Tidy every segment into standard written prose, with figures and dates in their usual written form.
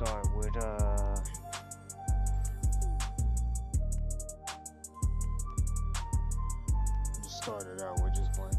start with just start it out with just blank.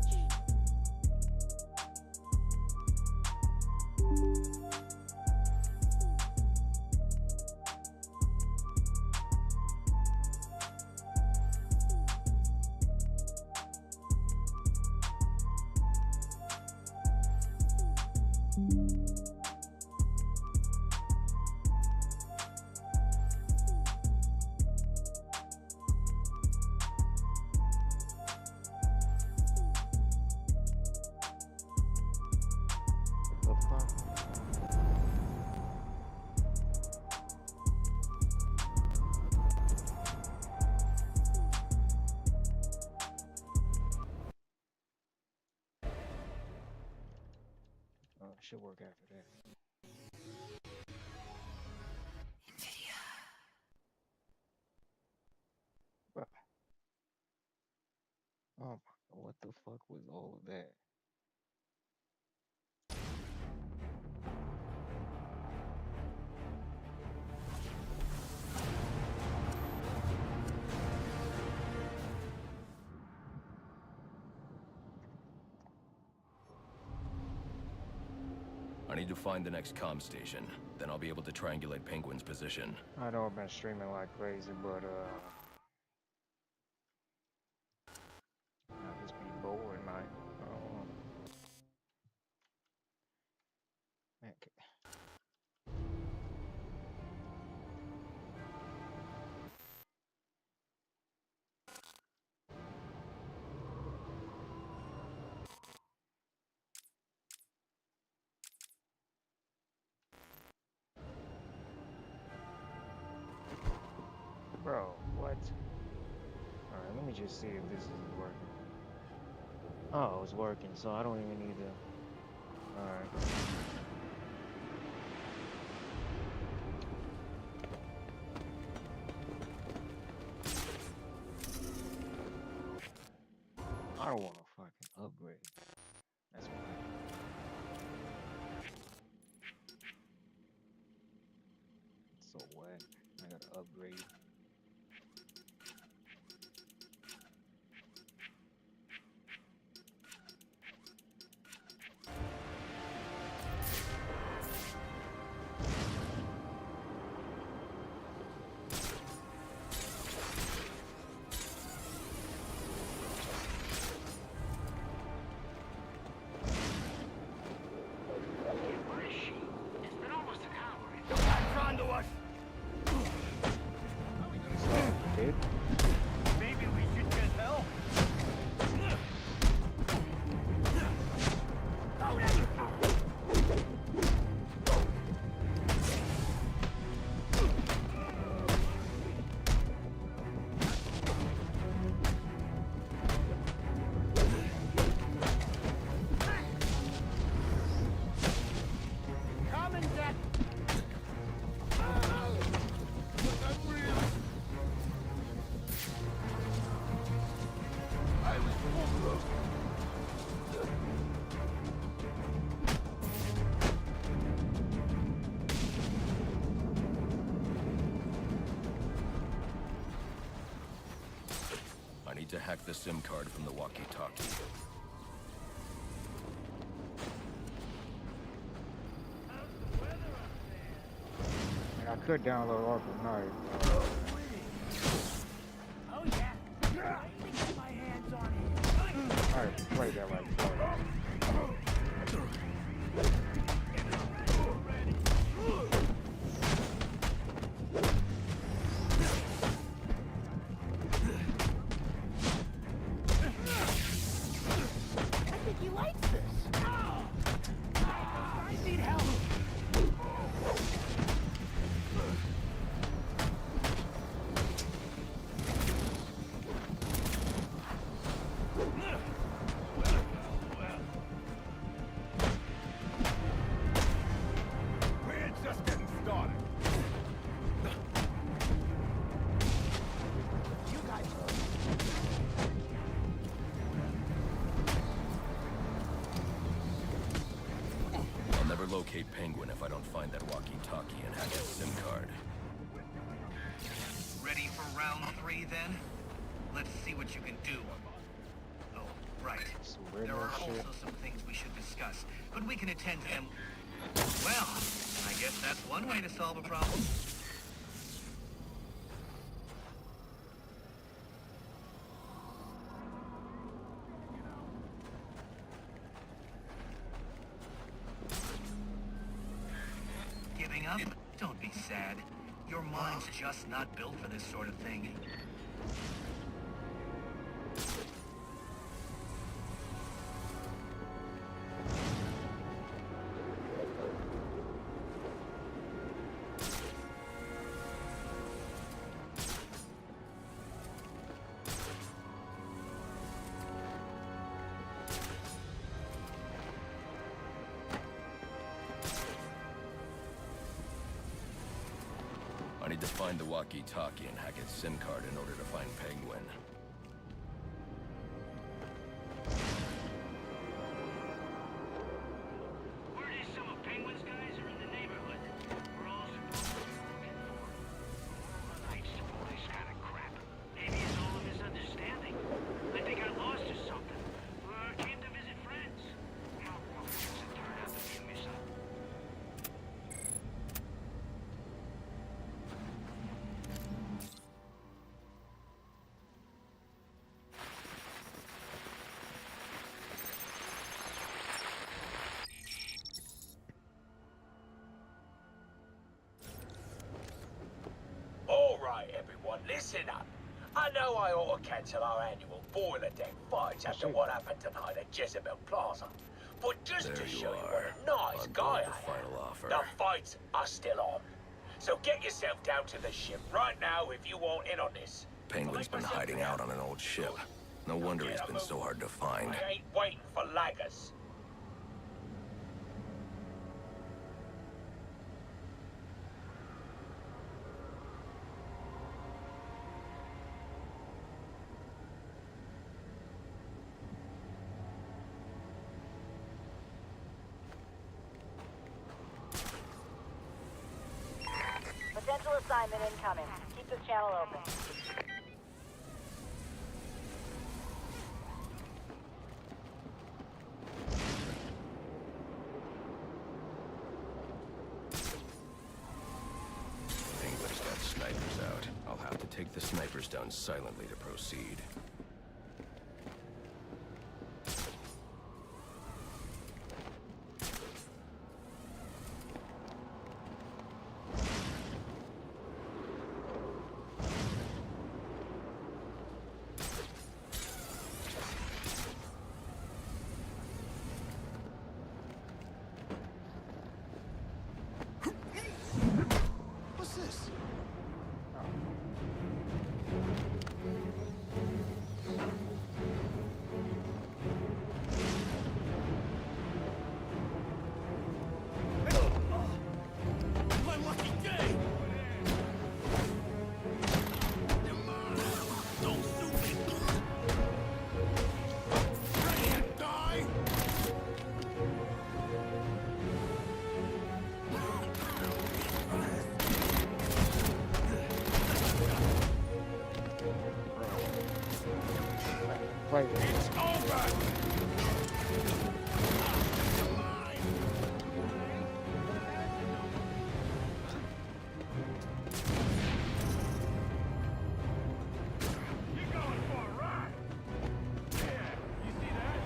Should work after that. Bruh. Oh my God, what the fuck was all of that? I need to find the next comm station. Then I'll be able to triangulate Penguin's position. I know I've been streaming like crazy, but I just be bored, man. Man, bro, what? Alright, let me just see if this is working. Oh, it's working, so I don't even need to. Alright. I don't want to fucking upgrade. That's what it's so whack. I gotta upgrade. Dude. Maybe we should get help. I need to hack the SIM card from the walkie-talkie. I could download Arkham Knight. Oh yeah. I need to get my hands on it. I already played that like twice. I think he likes this. I need help. never locate Penguin if I don't find that walkie-talkie and hack his SIM card. Ready for round 3 then? Let's see what you can do. Oh, right. Some There radio are shit. also some things we should discuss, but we can attend to them. Well, I guess that's one way to solve a problem. Giving up? Don't be sad. Your mind's just not built for this sort of thing. I need to find the walkie-talkie and hack its SIM card in order to find Penguin. Word is some of Penguin's guys are in the neighborhood. We're all supposed to be looking for them. All the nights to all this kind of crap. Maybe it's all a misunderstanding. I think I lost or something. Or came to visit friends. How long does it turn out to be a misunderstanding? All right, everyone, listen up. I know I ought to cancel our annual boiler deck fights after what happened tonight at Jezebel Plaza. But just There to you show you are, what a nice on guy board I the am, final offer. the fights are still on. So get yourself down to the ship right now if you want in on this. Penguin's been hiding out on an old ship. No wonder he's been so hard to find. I ain't waiting for laggers. Potential assignment incoming. Keep this channel open. Penguin's got snipers out. I'll have to take the snipers down silently to proceed. What's this? My lucky day! Don't shoot me! Ready to die? Right. It's over! You're going for a ride! Yeah, you see that?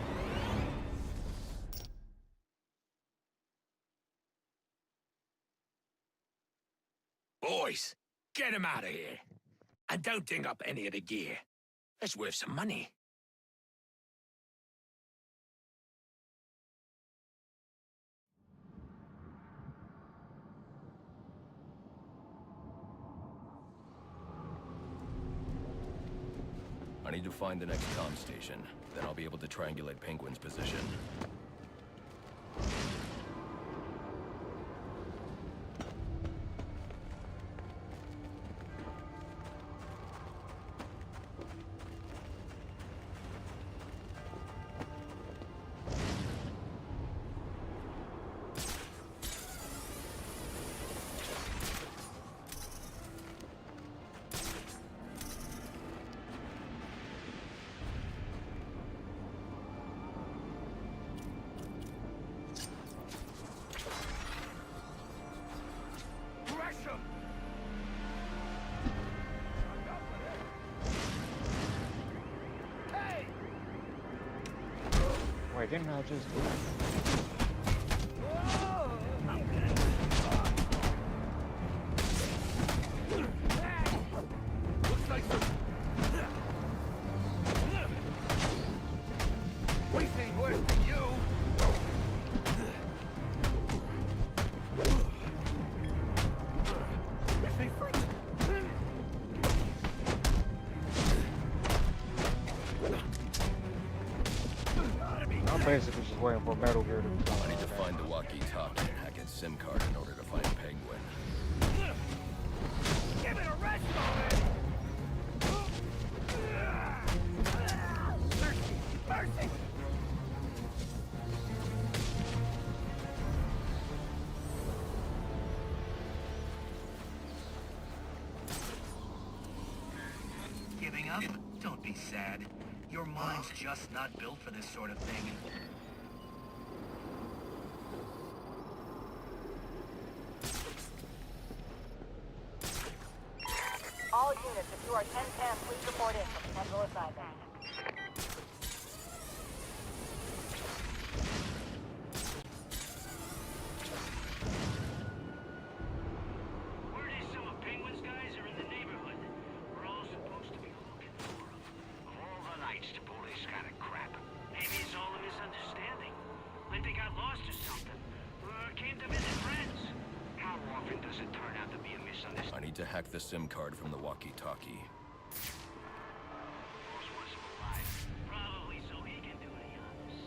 Boys, get him out of here. And don't ding up any of the gear. It's worth some money. I need to find the next comm station. Then I'll be able to triangulate Penguin's position. Alright, didn't I just do? Looks like some... We ain't worse than you. They freak. I'm basically just waiting for Metal Gear to come. I need to find the walkie-talkie and hack its SIM card in order to find Penguin. Give it a rest already! Mercy! Mercy! Giving up? Don't be sad. Your mind's just not built for this sort of thing. All units, if you are 1010, please report in for potential assignment. Word is some of Penguin's guys are in the neighborhood. We're all supposed to be looking for them. Of all the nights to pull this kind of crap. Maybe it's all a misunderstanding. Like they got lost or something. Or came to visit friends. How often does it turn out to be a misunderstanding? I need to hack the SIM card from the walkie-talkie. Boss wants him alive. Probably so he can do the honors.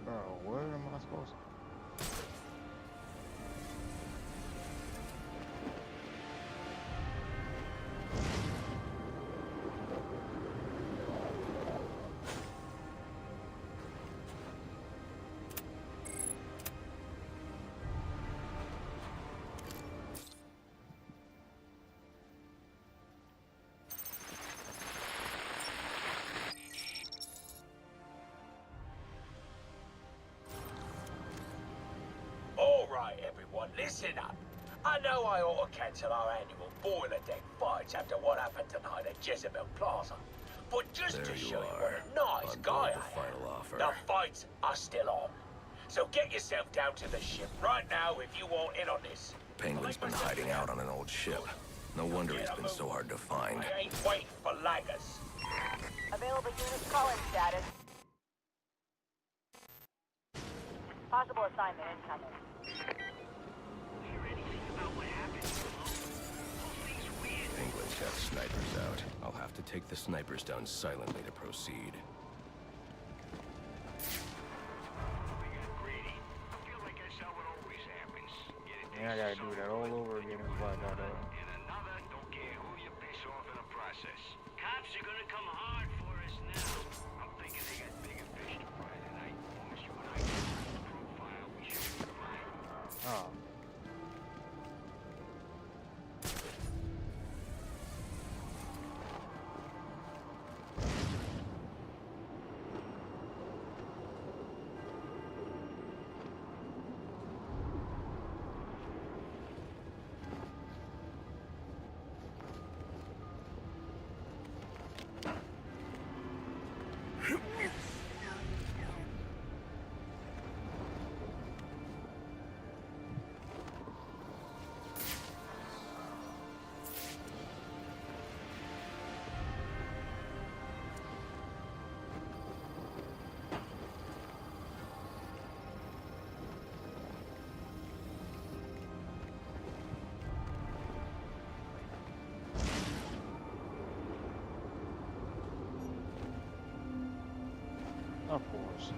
Bro, where am I supposed to? All right, everyone, listen up. I know I ought to cancel our annual boiler deck fights after what happened tonight at Jezebel Plaza. But just There to you show you are, what a nice on guy board I the am, final offer. the fights are still on. So get yourself down to the ship right now if you want in on this. Penguin's been hiding out on an old ship. No wonder he's been so hard to find. I ain't waiting for laggers. Available units call-in status. Possible assignment incoming. Hear anything about what happened below? Whole thing's weird. Penguin's got snipers out. I'll have to take the snipers down silently to proceed. We got greedy. I feel like that's how it always happens. Get it Yeah, I gotta do that all over again. It's like that. and another, don't care who you piss off in the process. Cops are gonna come hard for us now. I'm thinking they got bigger fish to fry tonight. Once you and I get the profile, we should be fine. Oh. Of course.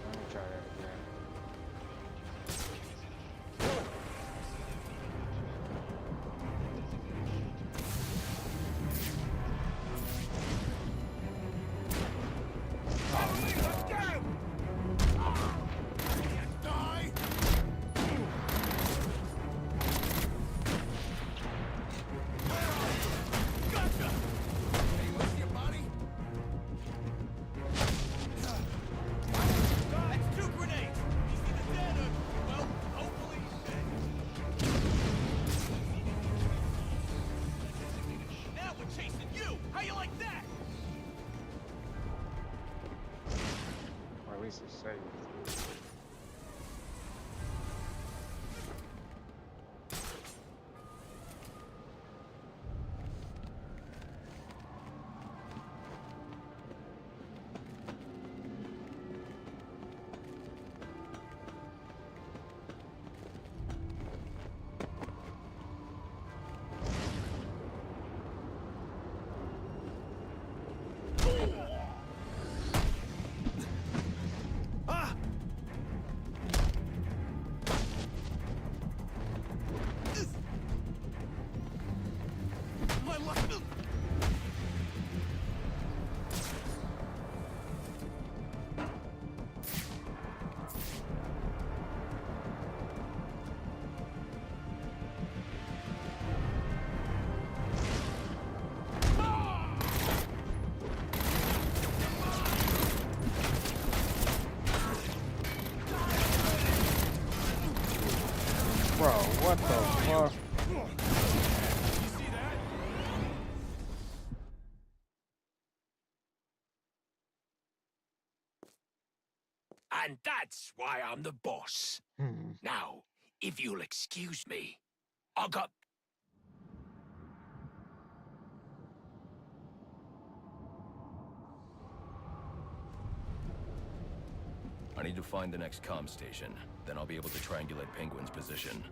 Let me try that again. least it's safe. Bro, what the fuck? And that's why I'm the boss. Now, if you'll excuse me, I got... I need to find the next comm station. Then I'll be able to triangulate Penguin's position.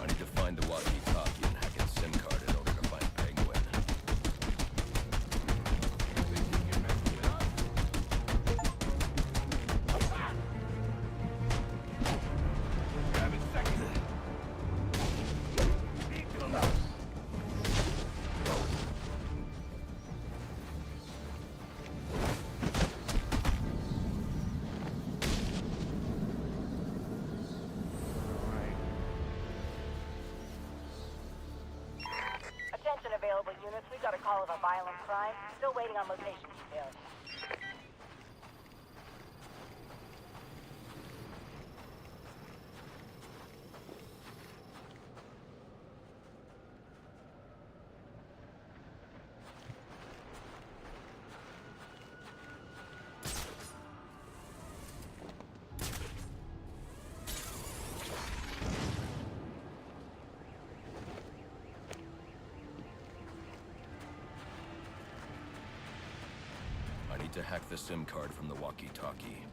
I need to find the walkie-talkie and hack its SIM card in order to find Penguin. Attention available units. We got a call of a violent crime. Still waiting on location details. I need to hack the SIM card from the walkie-talkie.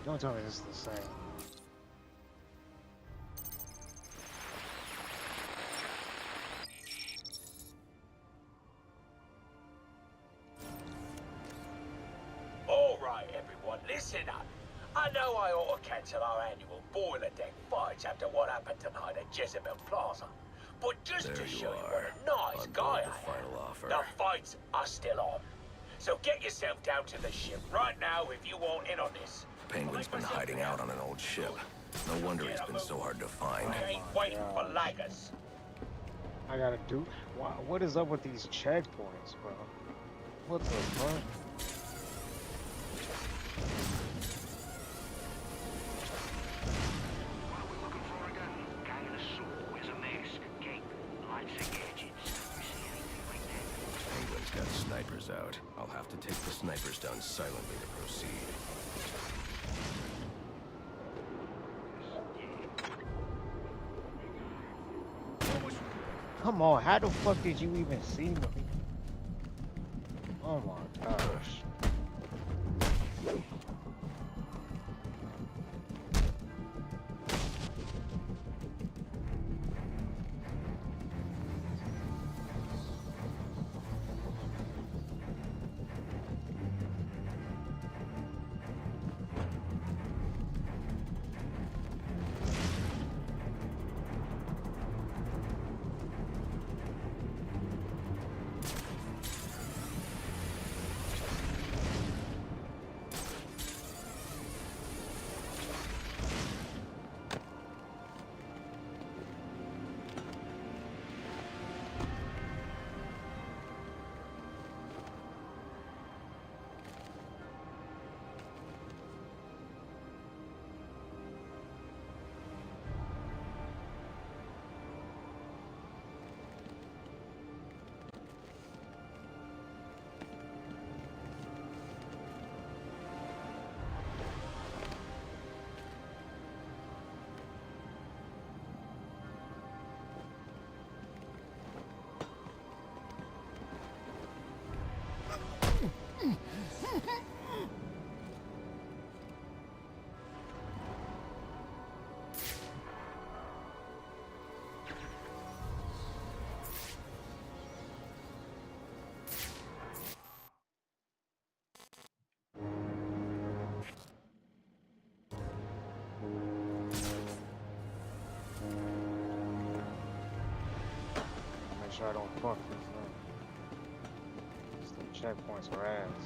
Don't tell me this is the same. All right, everyone, listen up. I know I ought to cancel our annual boiler deck fights after what happened tonight at Jezebel Plaza. But just There to you show you are, what a nice on guy board I the am, final offer. the fights are still on. So get yourself down to the ship right now if you want in on this. Penguin's been hiding out on an old ship. No wonder he's been so hard to find. I ain't waiting for laggers. I gotta do. What is up with these checkpoints, bro? What the fuck? What are we looking for again? Guy in a suit, wears a mask, cape, lots of gadgets. You see anything like that? Penguin's got snipers out. I'll have to take the snipers down silently to proceed. Come on, how the fuck did you even see me? Oh my gosh. Make sure I don't fuck this up. These checkpoints are ass.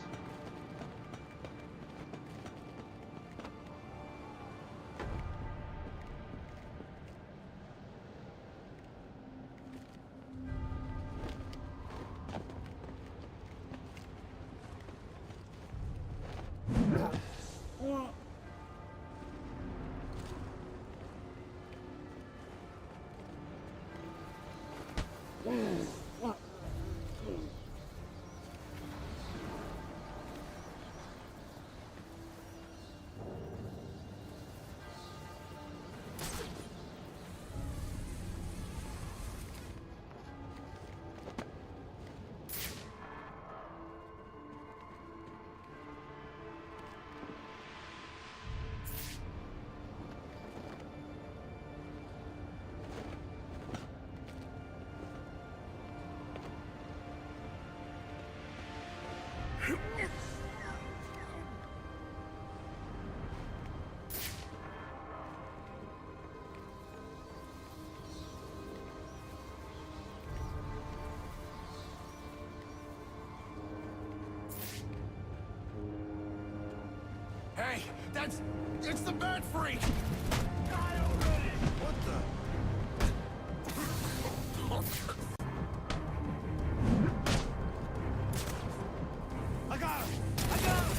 Hey, it's the bird freak! What the? I got him! I got him!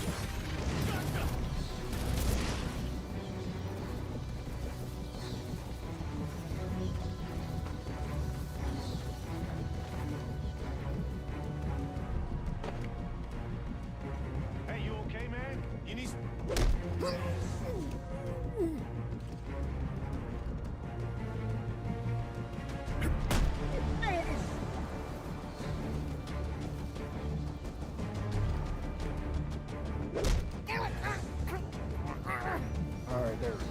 Hey, you okay, man? You need... Alright, there it is.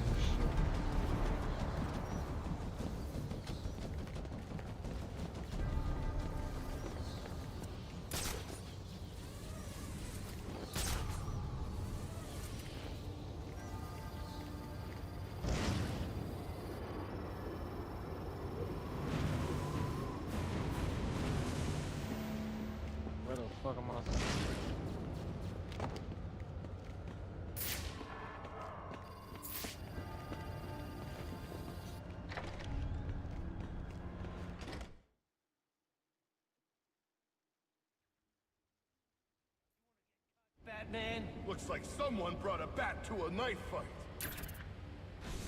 Where the fuck am I? man? Looks like someone brought a bat to a knife fight.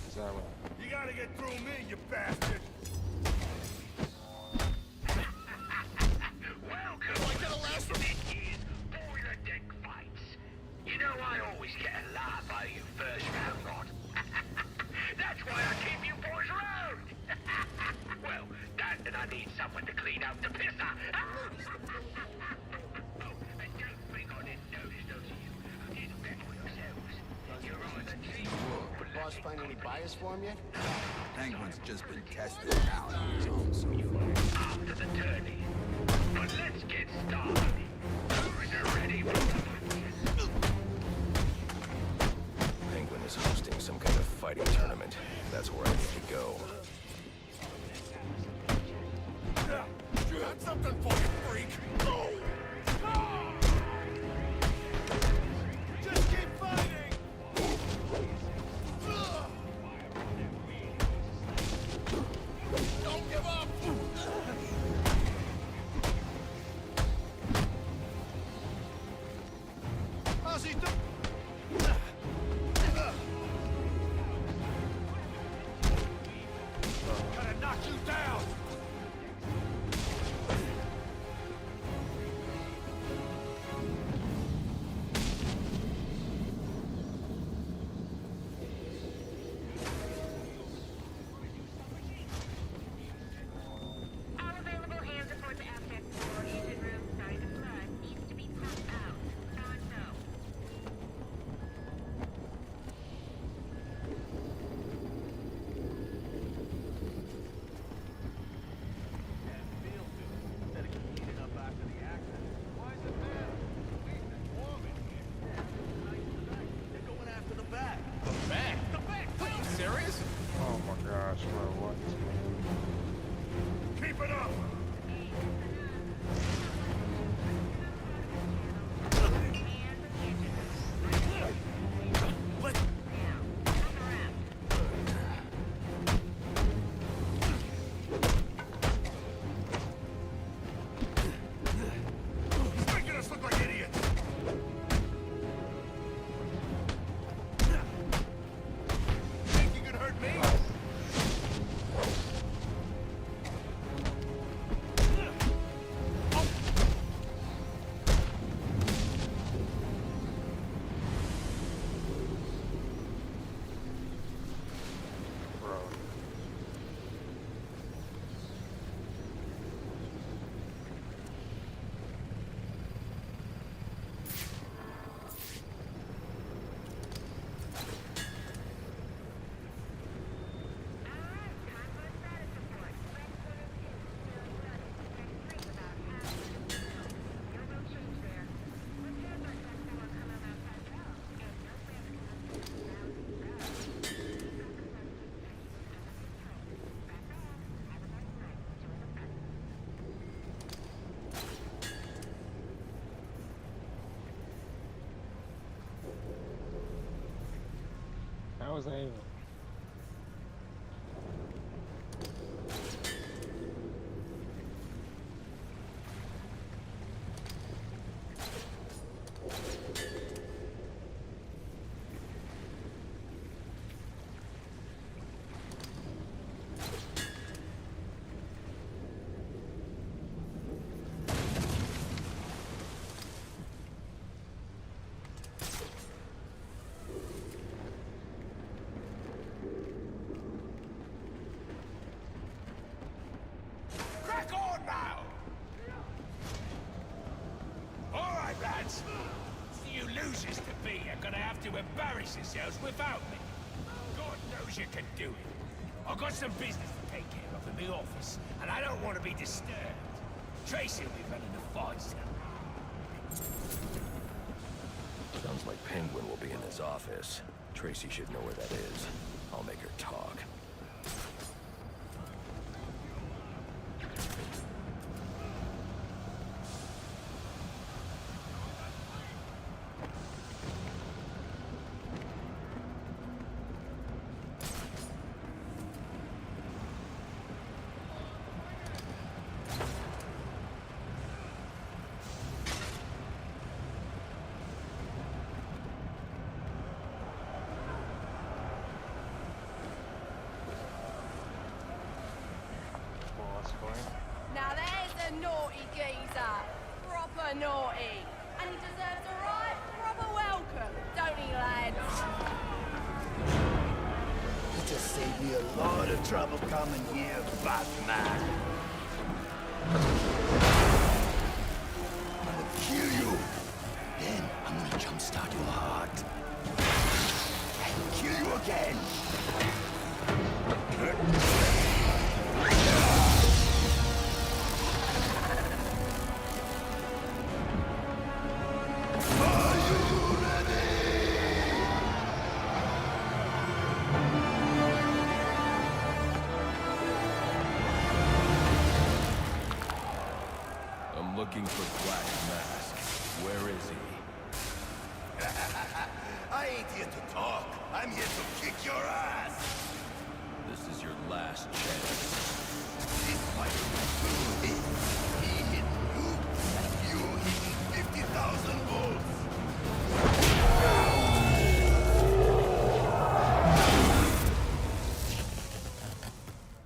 Is that right? You gotta get through me, you bastard! Welcome to this year's boiler deck fights. You know I always get a laugh out of you first round lot. That's why I keep you boys around. Well, that and I need someone to clean up the pisser. Oh, and don't think I didn't notice those of you who didn't bet for yourselves. You're either cheap or Boss find any buyers for him yet? Penguin's just been tested out on his own so far. after the tourney. But let's get started. Who's ready for the Penguin is hosting some kind of fighting tournament. That's where I need to go. Got something for you, freak! Just keep fighting! Don't give up! How's he doing? Gotta knock you down! All available hand support to Aztec 4. Engine room starting to flood. Needs to be pumped out. So-and-so. Oh my gosh, bro, what? Keep it up! He's making us look like idiots! Think you can hurt me? Bro. How was that even? Crack on now! All right, lads. You losers to be are gonna have to embarrass yourselves without me. God knows you can do it. I've got some business to take care of in the office, and I don't want to be disturbed. Tracy will be running the fights now. Sounds like Penguin will be in his office. Tracy should know where that is. I'll make her talk. a naughty geezer. Proper naughty. And he deserves a right proper welcome, don't he, lads? You just saved me a lot of trouble coming here, Batman. I'm gonna kill you. Then I'm gonna jumpstart your heart. And kill you again. I'm looking for Black Mask. Where is he? I ain't here to talk. I'm here to kick your ass. This is your last chance. This fight will hit. He hit you, and you hit 50,000 volts.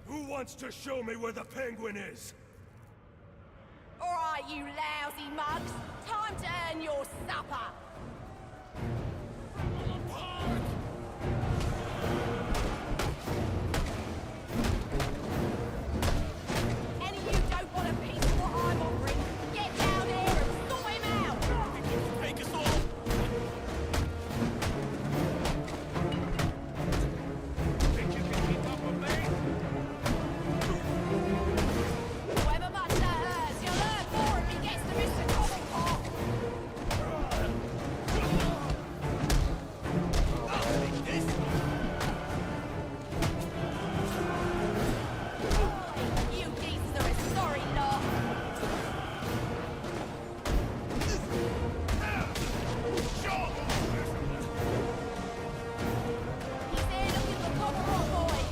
Who wants to show me where the penguin is? All right, you lousy mugs. Time to earn your supper. Any of you don't want a piece of what I'm offering, get down here and sort him out. Take us all! Think you can keep up with me? However much that hurts, you'll learn more if he gets to Mr. Cobblepot. You geezers are a sorry lot. He's there looking for Cobblepot, boys.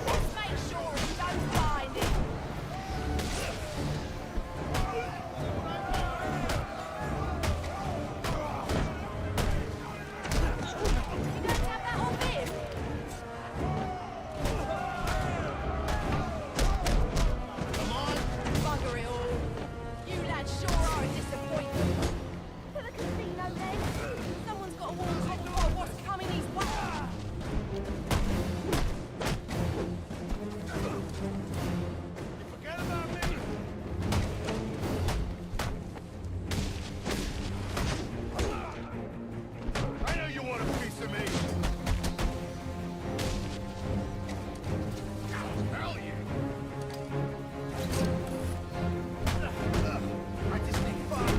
Let's make sure he don't find him. You don't have that on him? Come on. Bugger it all. You lads sure are a disappointment. To the casino then. Someone's got to warn Cobblepot what's coming his way. Forget about me! I know you want a piece of me! Hell yeah! I just need fun!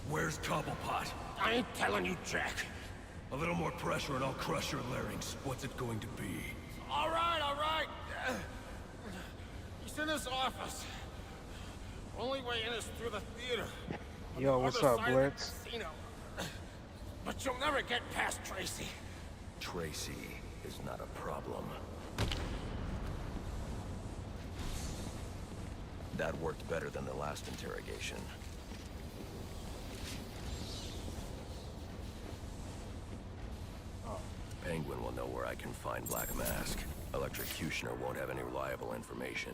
Where's Cobblepot? I ain't telling you, Jack. A little more pressure and I'll crush your larynx. What's it going to be? All right, all right. He's in his office. Only way in is through the theater. on Yo, the what's other up, side of the Blitz? casino. But you'll never get past Tracy. Tracy is not a problem. That worked better than the last interrogation. Penguin will know where I can find Black Mask. Electrocutioner won't have any reliable information.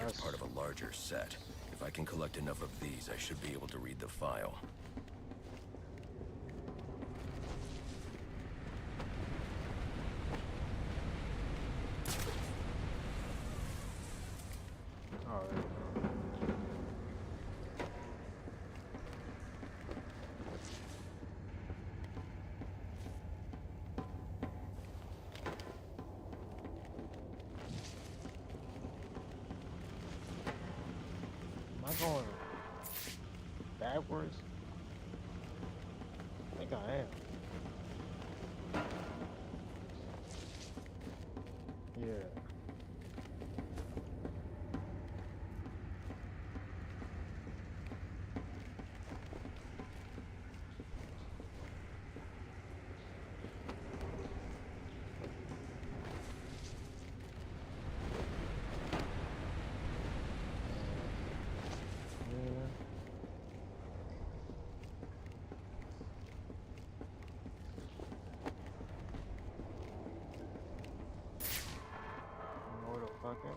They're That's part of a larger set. If I can collect enough of these, I should be able to read the file. all right. Am I going backwards? I think I am. Yeah. Yeah. Motherfucker.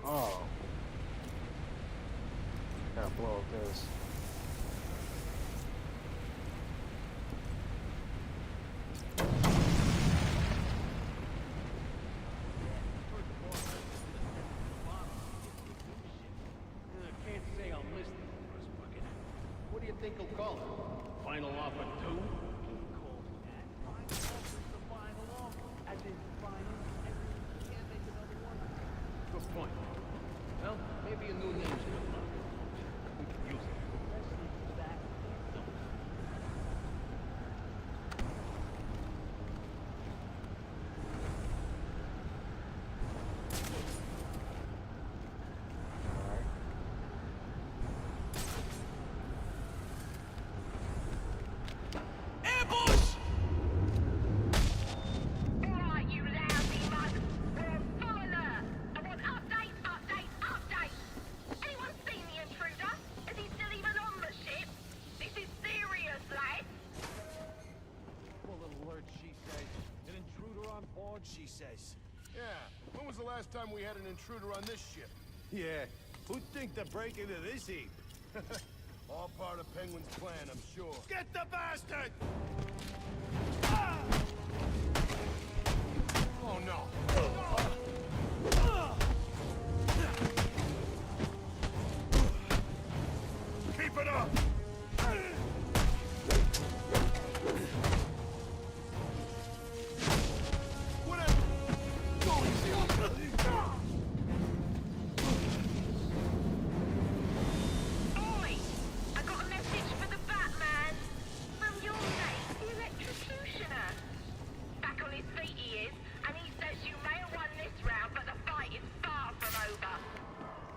Oh. Gotta blow up this. Can't say I'm listening for us, Bucket. What do you think he'll call it? Final offer 2? He calls that. Final offer's the final offer. As in final, and you can't make another one. Good point. Well, maybe a new name's good luck. We could use it. Let's leave for that. Don't. Alright. Ambush! Alright, you lousy mug. We're on full alert. I want update. Anyone seen the intruder? Is he still even on the ship? This is serious, lad. Full alert, she says. An intruder on board, she says. Yeah, when was the last time we had an intruder on this ship? Yeah, who'd think to break into this heap? All part of Penguin's plan, I'm sure. Get the bastard! Oh no! Keep it up! Whatever! Go easy on me! Oi! I got a message for the Batman. From your mate, the electrocutioner. Back on his feet he is, and he says you may have won this round, but the fight is far from over.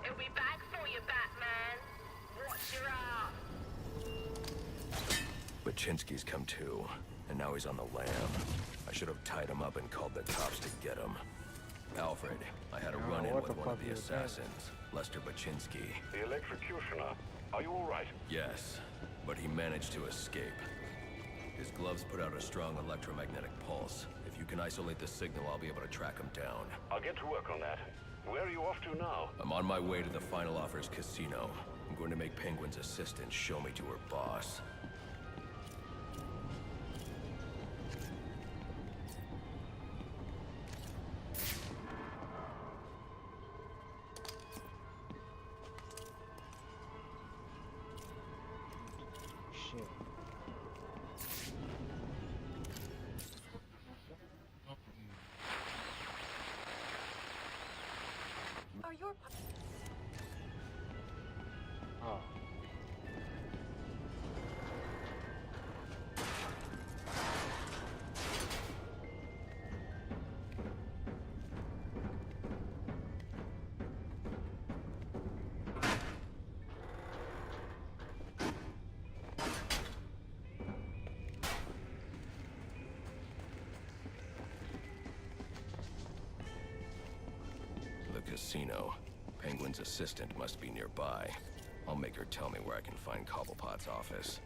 He'll be back for you, Batman. Watch your heart. Baczynski's come too, and now he's on the lam. I should have tied him up and called the cops to get him. Alfred, I had a Yeah, run-in what with the one of fuck the is that? assassins, Lester Baczynski. The electrocutioner. Are you all right? Yes, but he managed to escape. His gloves put out a strong electromagnetic pulse. If you can isolate the signal, I'll be able to track him down. I'll get to work on that. Where are you off to now? I'm on my way to the Final Offers casino. I'm going to make Penguin's assistant show me to her boss. Shit. Are your... Oh. The casino. Penguin's assistant must be nearby. I'll make her tell me where I can find Cobblepot's office.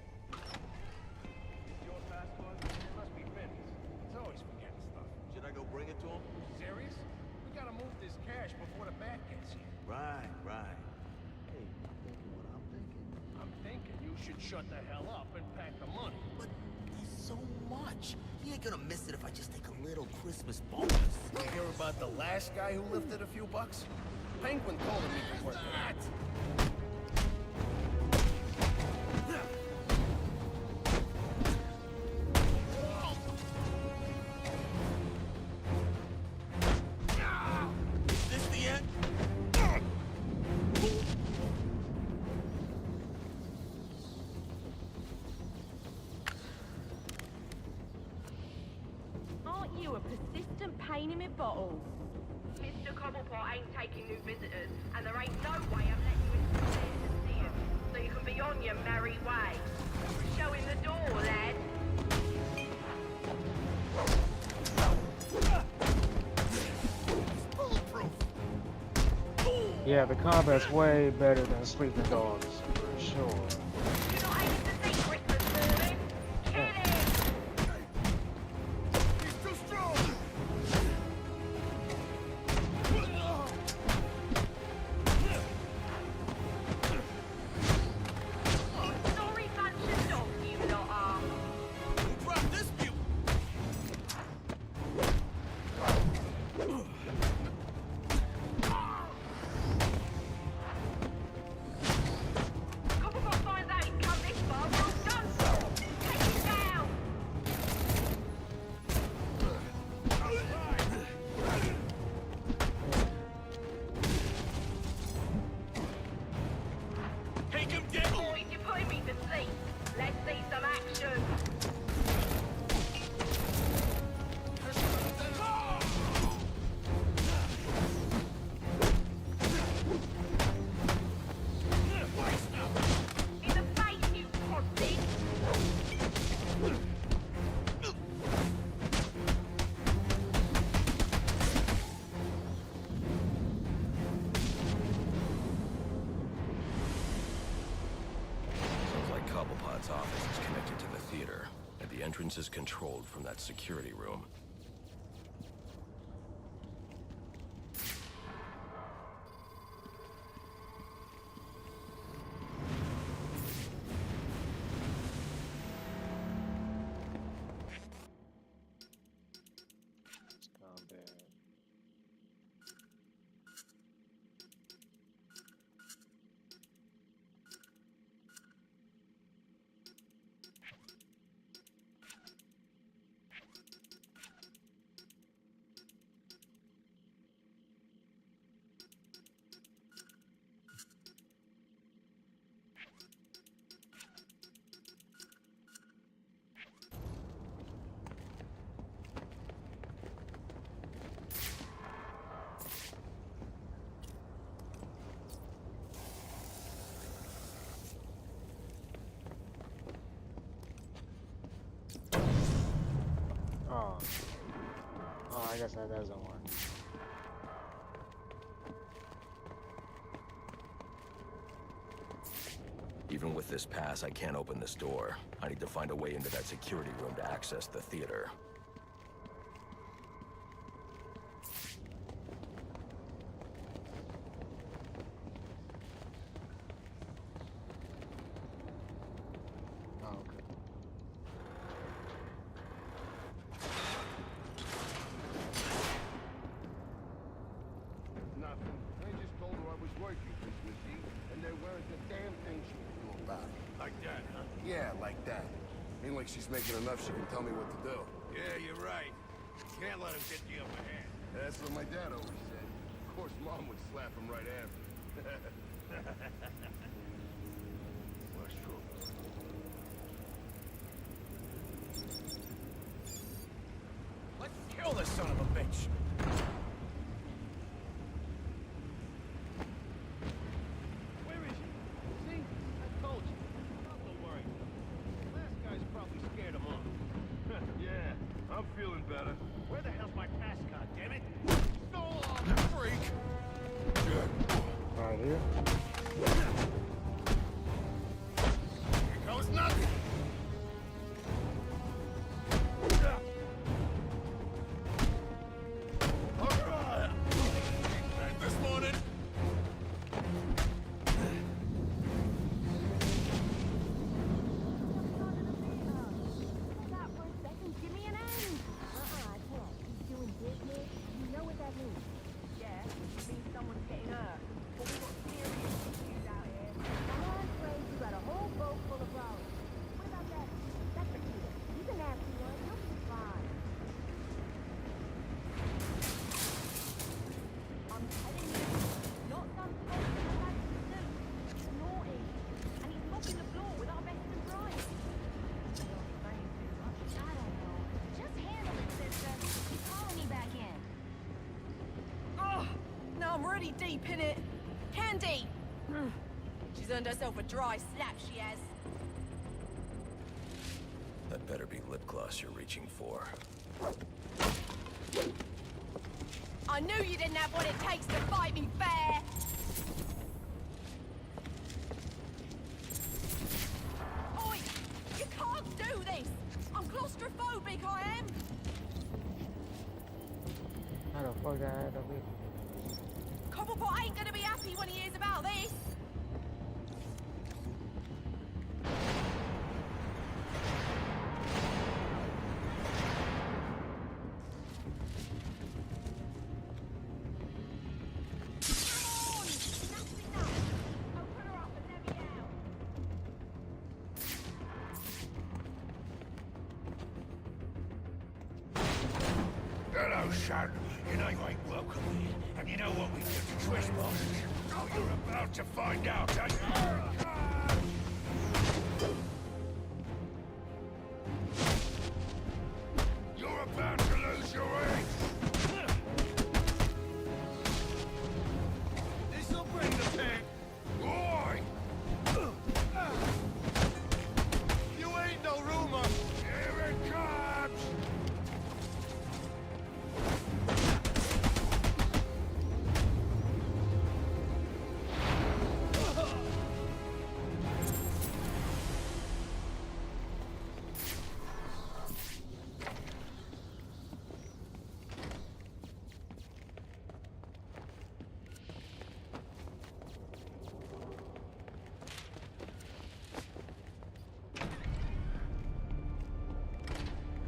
to him. Serious? We gotta move this cash before the bat gets here. Right, right. Hey, you thinking what I'm thinking? I'm thinking you should shut the hell up and pack the money. But there's so much. He ain't gonna miss it if I just take a little Christmas bonus. You hear about the last guy who lifted a few bucks? Penguin told him he could work it out. Is this the end? Aren't you a persistent pain in my bottle? Mr. Cobblepot ain't taking new visitors, and there ain't no way I'm letting you into the place to see him, so you can be on your merry way. Show him the door, lad. Yeah, the combat's way better than Sleeping Dogs, for sure. You're not able to see Christmas morning. Kill him! He's too strong! Sorry bunch of dogs, you lot are. Who dropped this view? Cobblepot finds out he's come this far, well done, sir. Take him down! Take him down! Boys, you're putting me to sleep. Let's see some action. In the face, you podsy! Sounds like Cobblepot's office is connected to the theater, and the entrance is controlled from that security room. Combat. Oh. Oh, I guess that doesn't work. Even with this pass, I can't open this door. I need to find a way into that security room to access the theater. Oh, okay. Nothing. I just told her I was working Christmas Eve, and there weren't a damn thing she could do about it. Like that, huh? Yeah, like that. Ain't like she's making enough she can tell me what to do. Yeah, you're right. Can't let him get the upper hand. That's what my dad always said. Of course, Mom would slap him right after. What's true? Let's kill this son of a bitch! Where is he? See? I told you. Not to worry. Last guy's probably scared him off. Yeah, I'm feeling better. Where the hell's my pass card, damn it? So long, freak! Right here. Here goes nothing! ripping it. Candy! She's earned herself a dry slap, she has. That better be lip gloss you're reaching for. I knew you didn't have what it takes to fight me fair! Oi! You can't do this! I'm claustrophobic, I am! How the fuck I had to leave? Cobblepot ain't gonna be happy when he hears about this! Hello, son. You know you ain't welcome here, and you know what we do to trespassers. Oh, you're about to find out, ain't you? You're about to lose your head. This'll bring the pig. Boy! You ain't no rumor. Here it comes.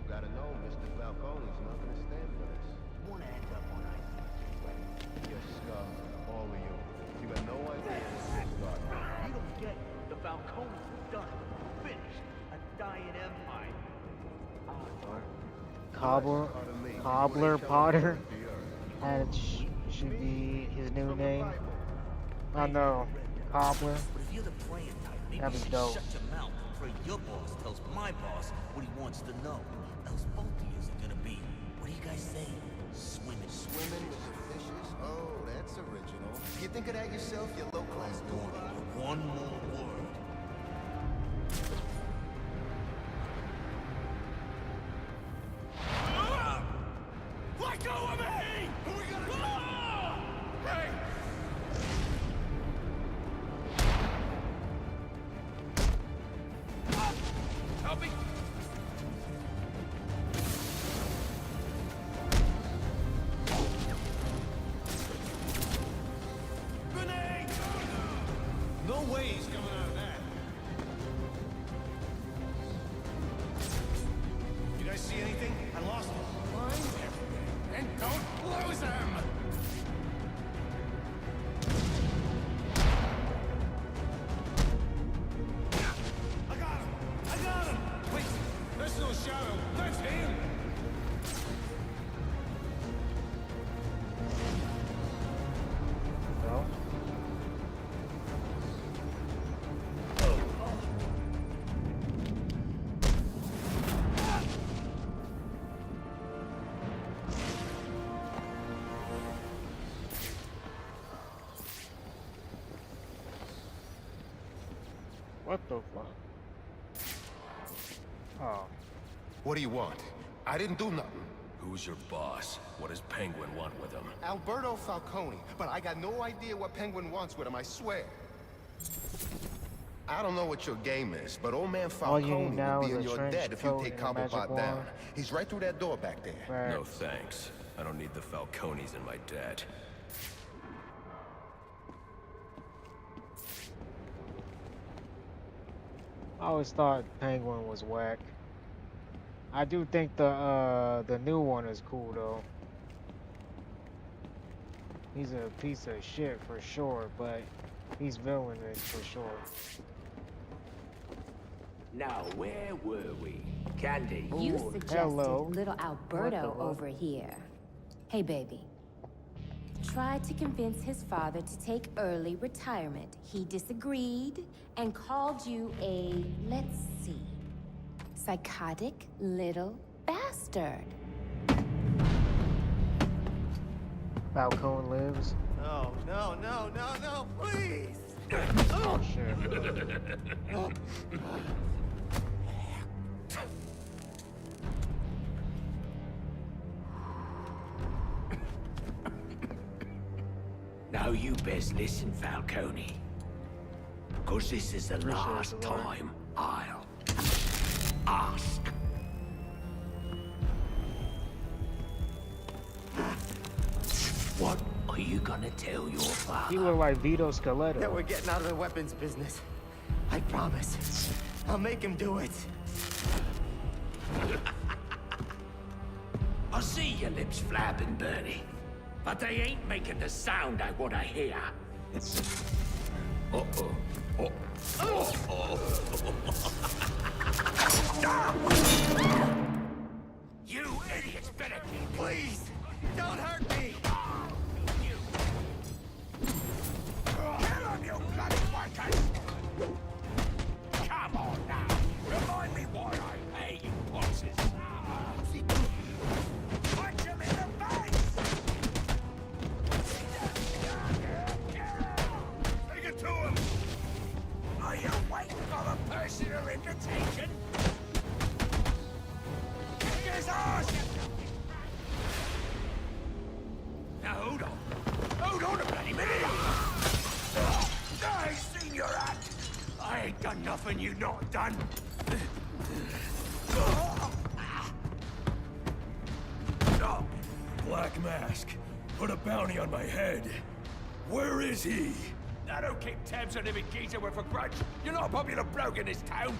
Gotta know, Mr. Falcone's not gonna stand for this. Wanna end up on ice. Yes, Scott, all of you. You got no idea this is starting. You don't get it. The Falcones are done. Finished. A dying empire. Cobbler Potter. That should be his new name. Oh no, Cobbler. But if you're the playing type, maybe That'd you be should dope. shut your mouth and pray your boss tells my boss what he wants to know. Else both of you are gonna be, what do you guys say? Swimming. Swimming with the fishes? Oh, that's original. You think of that yourself, you low-class dude? One more word. Let go of me! Hey! Help me! Grenade! No way he's coming out of that. You guys see anything? I lost him. Find everything, and don't lose him! I got him! I got him! Wait, there's no shadow. That's him! No. What the fuck? Oh. What do you want? I didn't do nothing. Who's your boss? What does Penguin want with him? Alberto Falcone, but I got no idea what Penguin wants with him, I swear. I don't know what your game is, but old man All you Falcone need now will be is in a your trench debt if you coat take and a magic Cobblepot down. wand. He's right through that door back there. Right. No thanks. I don't need the Falcones in my debt. I always thought Penguin was whack. I do think the new one is cool though. He's a piece of shit for sure, but he's villainous for sure. Now, where were we? Candy. You Ooh, suggested hello. little What Alberto the- over here. Hey, baby. Tried to convince his father to take early retirement. He disagreed and called you a, let's see, psychotic little bastard. Falcone lives. No, no, no, no, no, please! Oh shit. Now you best listen, Falcone. Cause this is the Appreciate last it, Lord. time I'll ask. What are you gonna tell your father? He look like Vito Scaleto. That we're getting out of the weapons business. I promise. I'll make him do it. I see your lips flapping, Bernie. But they ain't making the sound I wanna hear. Uh-oh. Oh. Oh. You idiots better Please, don't hurt me. Get on, you bloody workers! Come on now. Remind me what I pay you bosses. Punch him in the face! Take it to him! Are you waiting for a personal invitation? Kick his ass! Now hold on. Hold on a bloody minute! I seen your act! I ain't done nothing you not done! Black Mask. Put a bounty on my head. Where is he? I don't keep tabs on every geezer with a grudge. You're not a popular bloke in this town.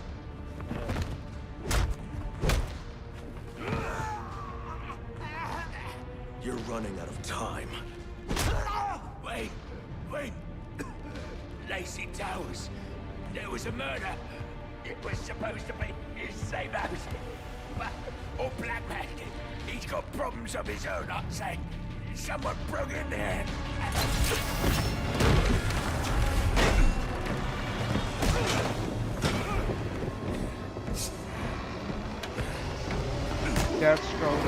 You're running out of time. Wait. Lacey Towers. There was a murder. It was supposed to be his same house. But, Black Mask, he's got problems of his own, I'd say. Someone broke in there. Deathstroke.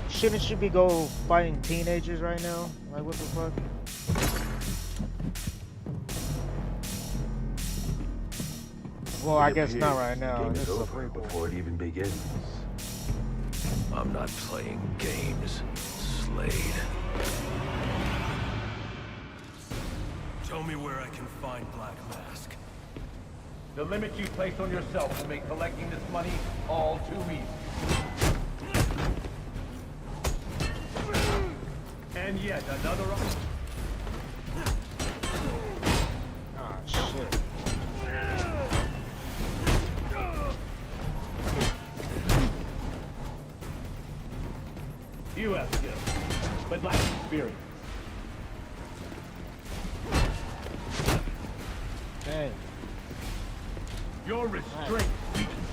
Shouldn't she be go fighting teenagers right now? Like what the fuck? Well, I guess not right now. This is a prequel. Before it even begins. I'm not playing games, Slade. Tell me where I can find Black Mask. The limit you place on yourself will make collecting this money all too easy. And yet another... Ah, shit. You have skills, but lack experience. Dang. Your restraint weakens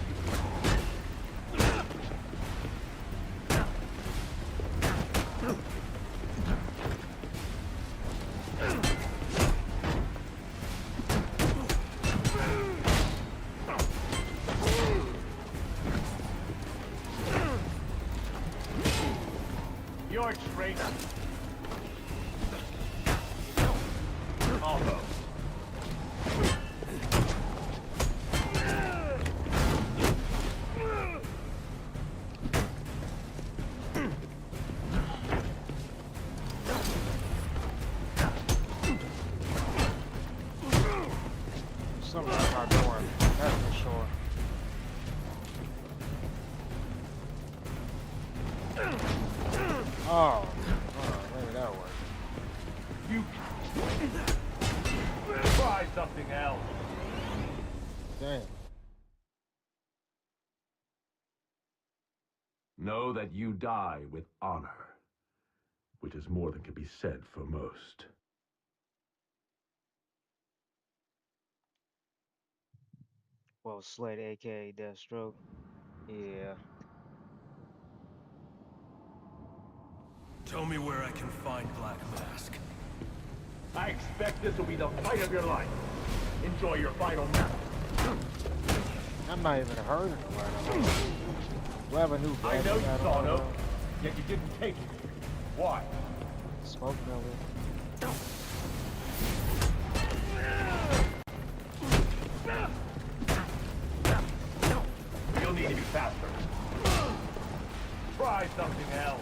your strength. Almost. Something's not going. That's for sure. Oh, maybe that worked. You try something else. Damn. Know that you die with honor, which is more than can be said for most. Well, Slade, aka Deathstroke. Yeah. Tell me where I can find Black Mask. I expect this will be the fight of your life. Enjoy your final match. I'm not even hurting him right now. Do I have a new I gadget know you I saw don't no, know? yet you didn't take it. Why? Smoke melon. You'll need to be faster. Try something else.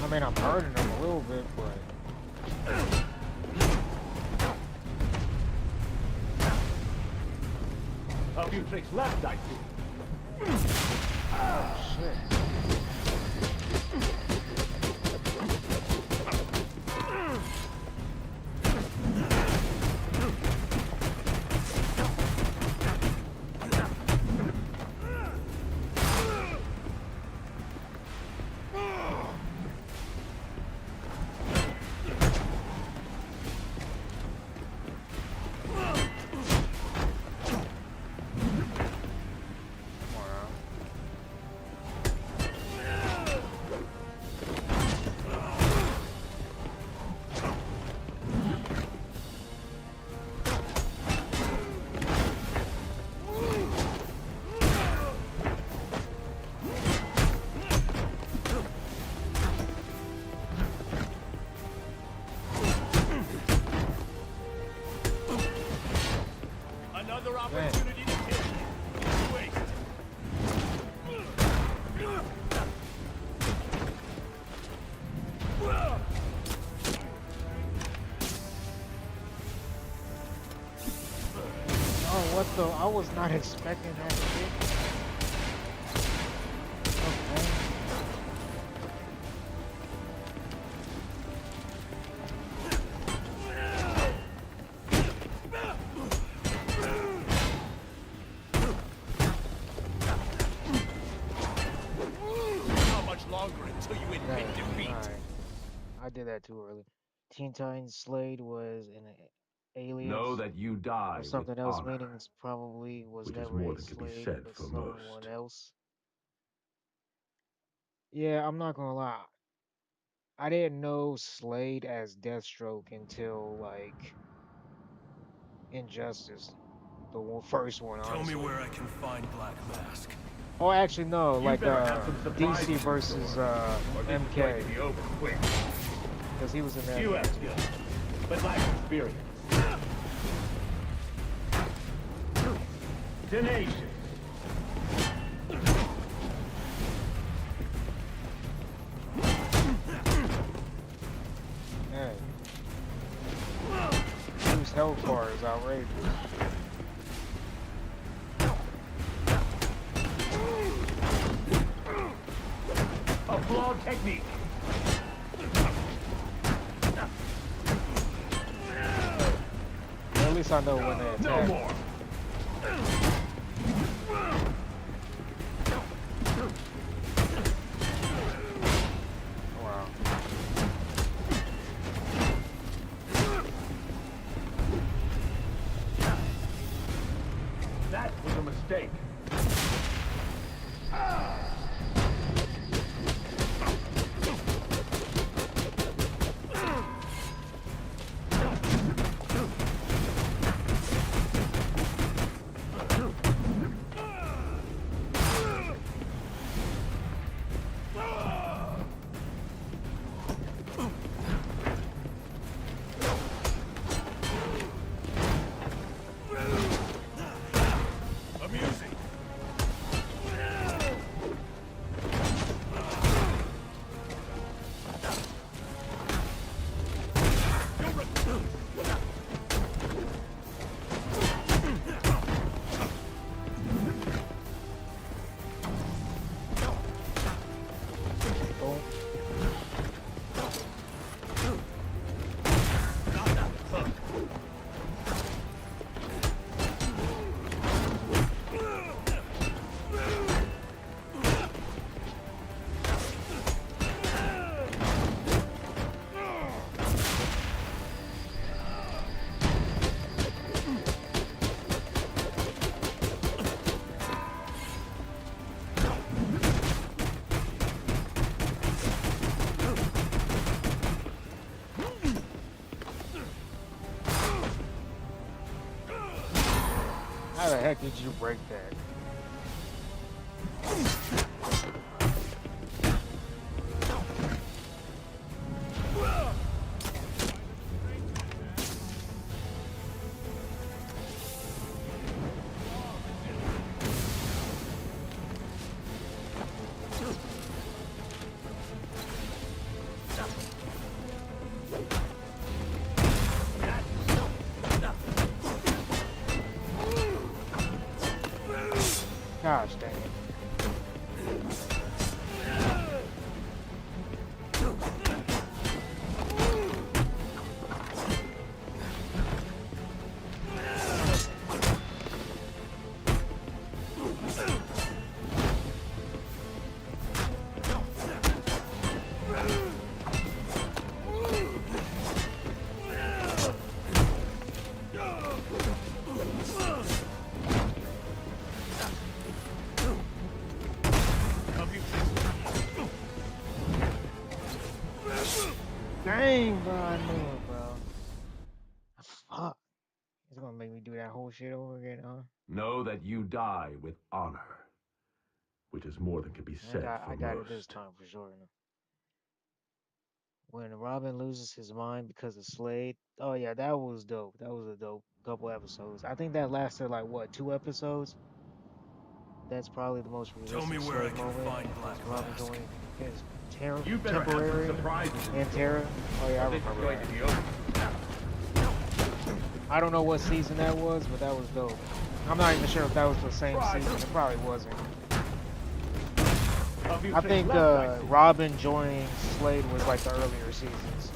I mean, I'm hurting him a little bit, but A few tricks left, I see. oh shit. Another opportunity to kill you. Wait. Oh, what the? I was not expecting that shit. Okay. How much longer until you admit defeat? Alright. I did that too early. Teen Titans Slade was an alias. Know that you die Or with something else, honor, meaning probably was which is never more a than can be Slade, said but for someone most. else. Yeah, I'm not gonna lie. I didn't know Slade as Deathstroke until like Injustice, the first one, Tell me honestly. where I can find Black Mask. Oh, actually no, You like better have some surprises DC in versus store, or this is going MK, to be over quick. because he was in that. You have skills, but lack experience. Tenacious. Hey, Bruce Hellcar is outrageous. A flawed technique. At least I know when they attack. No more. Wow. That was a mistake. Amusing. the heck did you break that? Gosh dang it. Dang, bro, I knew it, bro. Fuck. It's gonna make me do that whole shit over again, huh? Know that you die with honor, which is more than can be said for I got it most. this time for sure. When Robin loses his mind because of Slade. Oh yeah, that was dope. That was a dope couple episodes. I think that lasted like what, 2 episodes? That's probably the most Tell me realistic where I Slade can moment. find Was Black Robin Mask. going against You better have some temporary surprises in and store. Terra. Oh yeah, I This is remember going that. to be over. I don't know what season that was, but that was dope. I'm not even sure if that was the same season. It probably wasn't. I think Robin joining Slade was like the earlier seasons.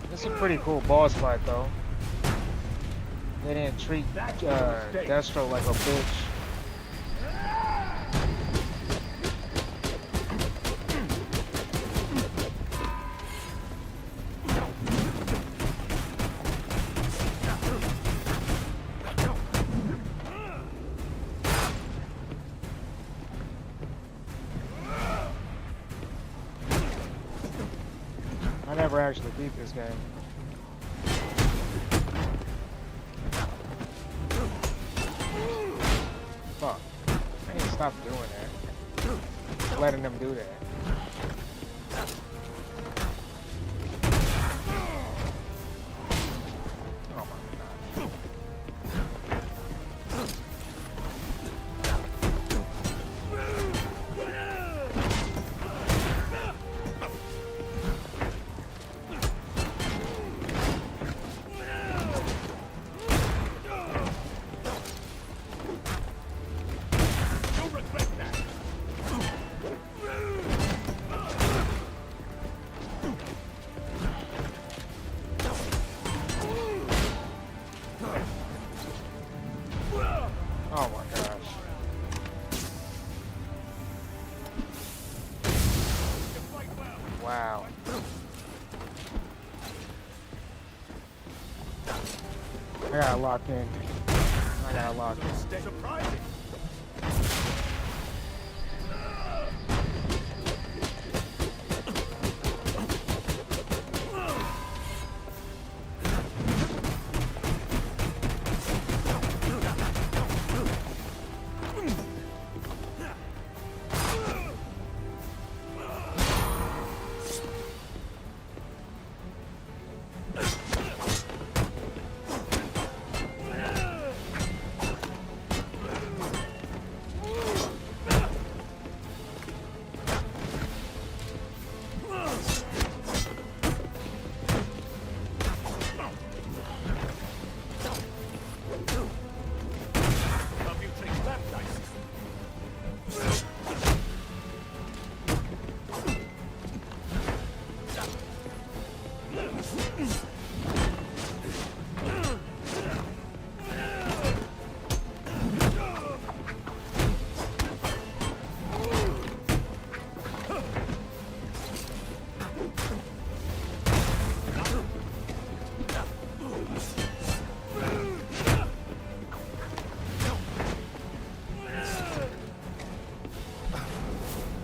It's a pretty cool boss fight though. They didn't treat Destro like a bitch. I never actually beat this game. Fuck. I need to stop doing that. Letting them do that. Oh my god. Oh my gosh. Wow. I gotta lock in. I gotta lock in. Surprising.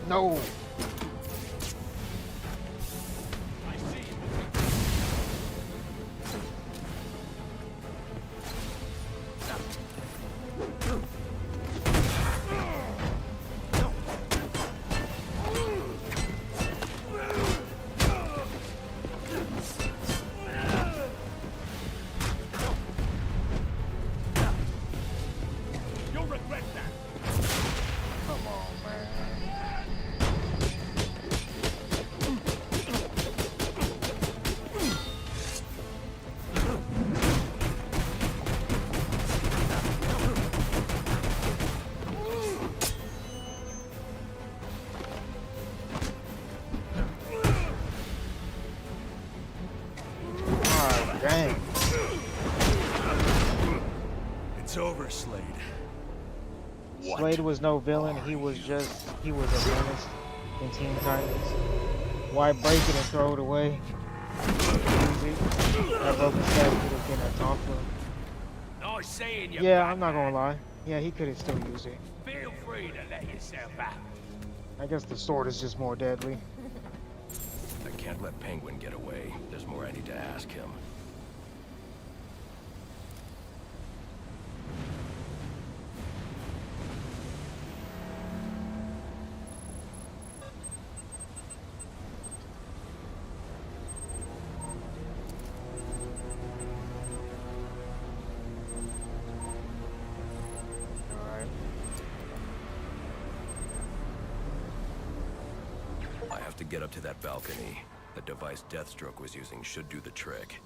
No. I see you. You'll regret that. Come on, man. Ah, dang. It's over, Slade. Slade was no villain. He was a menace in Teen Titans. Why break it and throw it away? Use it. That broken staff could have been a taunt for him. Nice seeing you. Yeah, I'm not gonna lie. Yeah, he could have still used it. Feel free to let yourself out. I guess the sword is just more deadly. I can't let Penguin get away. There's more I need to ask him. Alright. I have to get up to that balcony. The device Deathstroke was using should do the trick.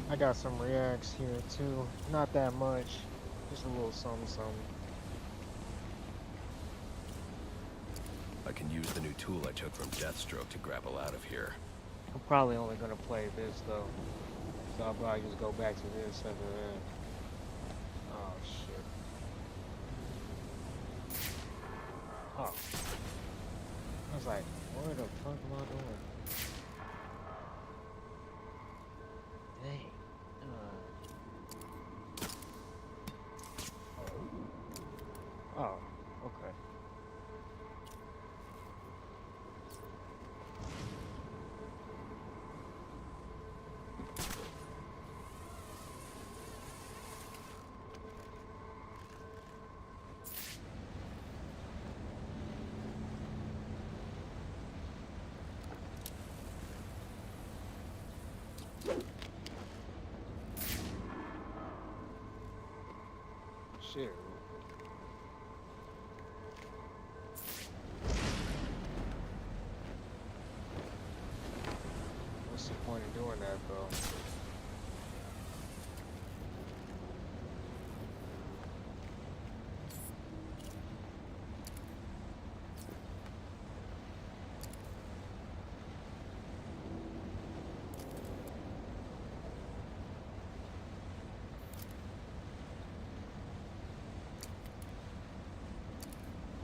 I got some reacts here too. Not that much. Just a little something, something. I can use the new tool I took from Deathstroke to grapple out of here. I'm probably only gonna play this though. So I'll probably just go back to this after that. Oh shit. Oh. I was like, what the fuck am I doing? Dang. Oh, okay. Shit. What's the point of doing that, though?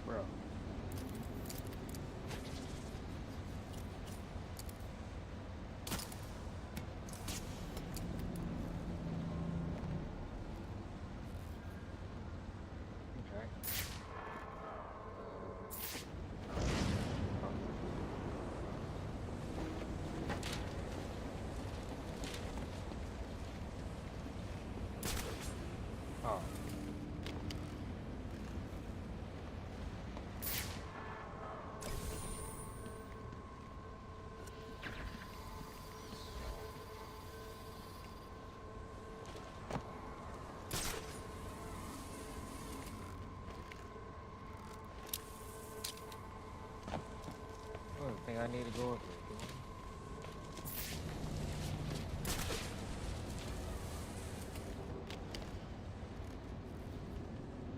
Bro. Okay. Oh. I don't think I need to go up there, do I?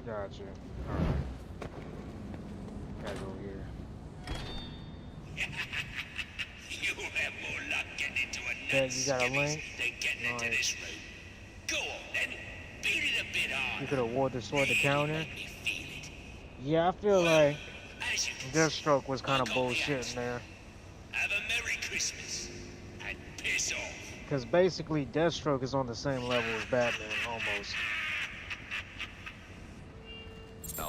Gotcha. Alright. Gotta go here. You have more luck getting into a Okay, you got a link? than getting into Nice. this room. Go on then. Beat it a bit harder. You could award the sword to counter. Make me feel it. Yeah, I feel like As you can Deathstroke was kind of I got the bullshit axe. in there. have a Merry Christmas and piss off. Because basically, Deathstroke is on the same level as Batman, almost.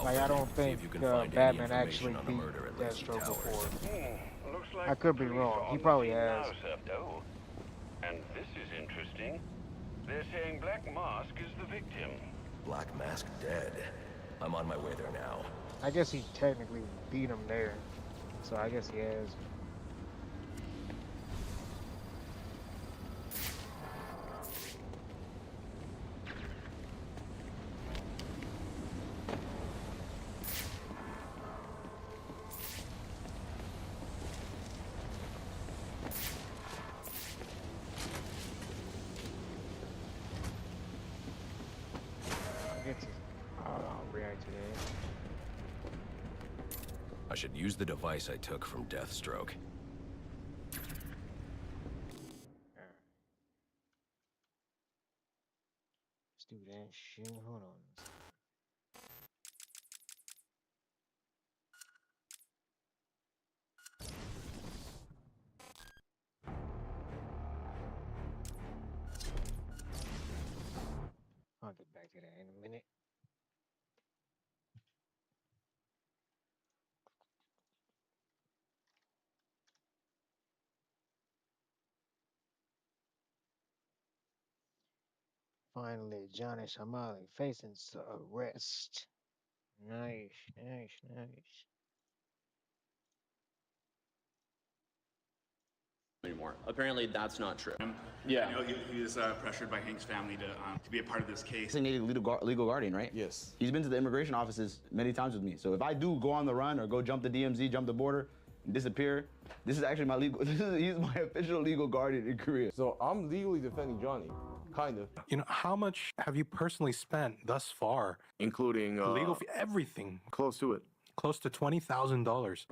Like, I don't See think if you can find any Batman information actually on the beat murder at Lazy Deathstroke Towers. before. Looks like I could be the police wrong. are He on the probably scene has. now, Septo. And this is interesting. They're saying Black Mask is the victim. Black Mask dead. I'm on my way there now. I guess he technically beat him there. So I guess he has. I'll react to that. I should use the device I took from Deathstroke. Let's do that shit. Hold on. I'll get back to that in a minute. Finally, Johnny Somali facing arrest. Nice, nice, nice. Anymore. Apparently, that's not true. Yeah. I know he was pressured by Hank's family to be a part of this case. Designated legal guardian, right? Yes. He's been to the immigration offices many times with me. So if I do go on the run or go jump the DMZ, jump the border, and disappear, this is actually my legal. He's my official legal guardian in Korea. So I'm legally defending Johnny. Kind of. You know, how much have you personally spent thus far? Including legal fee, everything. Close to it. Close to $20,000.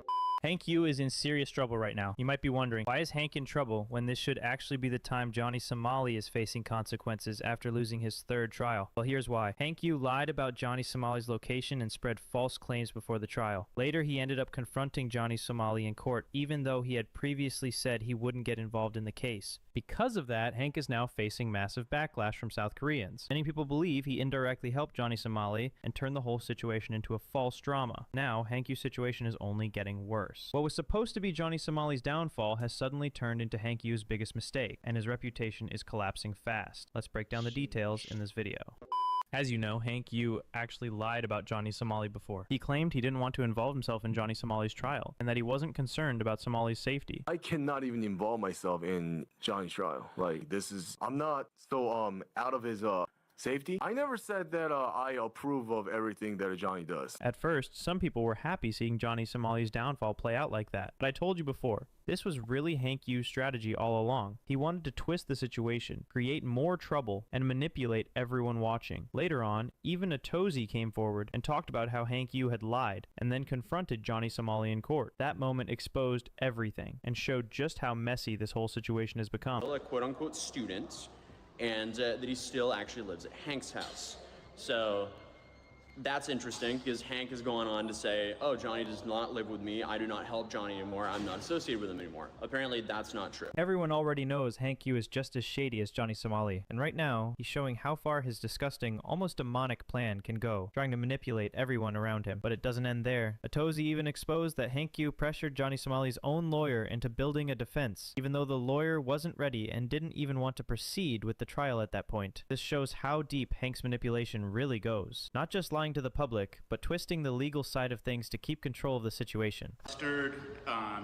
Hank Yu is in serious trouble right now. You might be wondering, why is Hank in trouble when this should actually be the time Johnny Somali is facing consequences after losing his third trial? Well, here's why. Hank Yu lied about Johnny Somali's location and spread false claims before the trial. Later, he ended up confronting Johnny Somali in court, even though he had previously said he wouldn't get involved in the case. Because of that, Hank is now facing massive backlash from South Koreans. Many people believe he indirectly helped Johnny Somali and turned the whole situation into a false drama. Now, Hank Yu's situation is only getting worse. What was supposed to be Johnny Somali's downfall has suddenly turned into Hank Yu's biggest mistake, and his reputation is collapsing fast. Let's break down the details in this video. As you know, Hank Yu actually lied about Johnny Somali before. He claimed he didn't want to involve himself in Johnny Somali's trial, and that he wasn't concerned about Somali's safety. I cannot even involve myself in Johnny's trial. Like, I'm not so out of his safety. I never said that I approve of everything that Johnny does. At first, some people were happy seeing Johnny Somali's downfall play out like that. But I told you before, this was really Hank Yu's strategy all along. He wanted to twist the situation, create more trouble, and manipulate everyone watching. Later on, even Atozi came forward and talked about how Hank Yu had lied, and then confronted Johnny Somali in court. That moment exposed everything, and showed just how messy this whole situation has become. A quote-unquote student, and that he still actually lives at Hank's house. So that's interesting, because Hank is going on to say, oh, Johnny does not live with me, I do not help Johnny anymore, I'm not associated with him anymore. Apparently that's not true. Everyone already knows Hank Yu is just as shady as Johnny Somali, and right now, he's showing how far his disgusting, almost demonic plan can go, trying to manipulate everyone around him. But it doesn't end there. Atozi even exposed that Hank Yu pressured Johnny Somali's own lawyer into building a defense, even though the lawyer wasn't ready and didn't even want to proceed with the trial at that point. This shows how deep Hank's manipulation really goes. Not just lying to the public, but twisting the legal side of things to keep control of the situation. Stirred,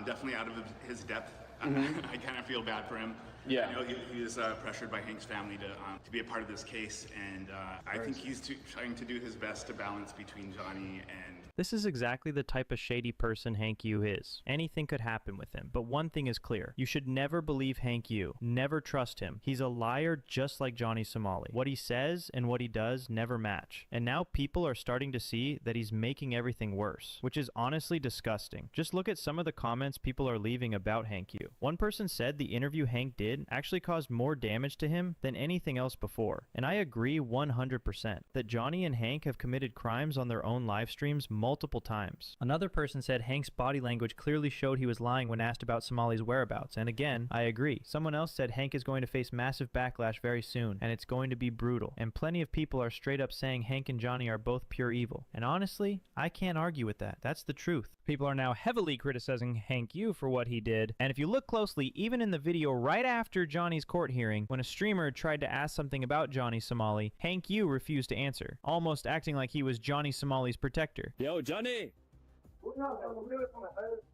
definitely out of his depth. I kind of feel bad for him. Yeah. I know he was pressured by Hank's family to be a part of this case, and I think he's trying to do his best to balance between Johnny and... This is exactly the type of shady person Hank Yu is. Anything could happen with him, but one thing is clear. You should never believe Hank Yu. Never trust him. He's a liar just like Johnny Somali. What he says and what he does never match. And now people are starting to see that he's making everything worse, which is honestly disgusting. Just look at some of the comments people are leaving about Hank Yu. One person said the interview Hank did did actually caused more damage to him than anything else before. And I agree 100% that Johnny and Hank have committed crimes on their own live streams multiple times. Another person said Hank's body language clearly showed he was lying when asked about Somali's whereabouts, and again, I agree. Someone else said Hank is going to face massive backlash very soon, and it's going to be brutal. And plenty of people are straight up saying Hank and Johnny are both pure evil. And honestly, I can't argue with that. That's the truth. People are now heavily criticizing Hank Yu for what he did, and if you look closely, even in the video right after Johnny's court hearing, when a streamer tried to ask something about Johnny Somali, Hank Yu refused to answer, almost acting like he was Johnny Somali's protector. Yo, Johnny!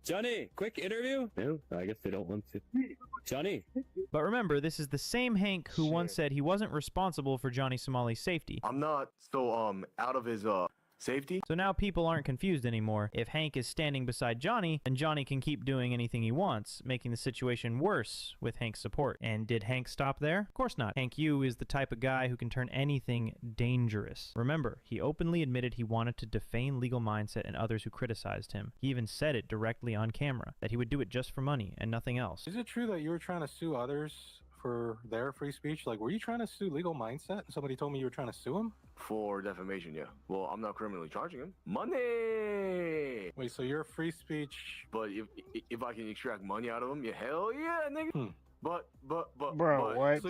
Johnny, quick interview? No, I guess they don't want to. Johnny? But remember, this is the same Hank who once said he wasn't responsible for Johnny Somali's safety. I'm not so out of his safety. So now people aren't confused anymore. If Hank is standing beside Johnny, then Johnny can keep doing anything he wants, making the situation worse with Hank's support. And did Hank stop there? Of course not. Hank Yu is the type of guy who can turn anything dangerous. Remember, he openly admitted he wanted to defame Legal Mindset and others who criticized him. He even said it directly on camera, that he would do it just for money and nothing else. Is it true that you were trying to sue others for their free speech? Like, were you trying to sue Legal Mindset? Somebody told me you were trying to sue him? For defamation, yeah. Well, I'm not criminally charging him. Money! Wait, so your free speech... But if I can extract money out of him, yeah, hell yeah, nigga. But, Bro, what? So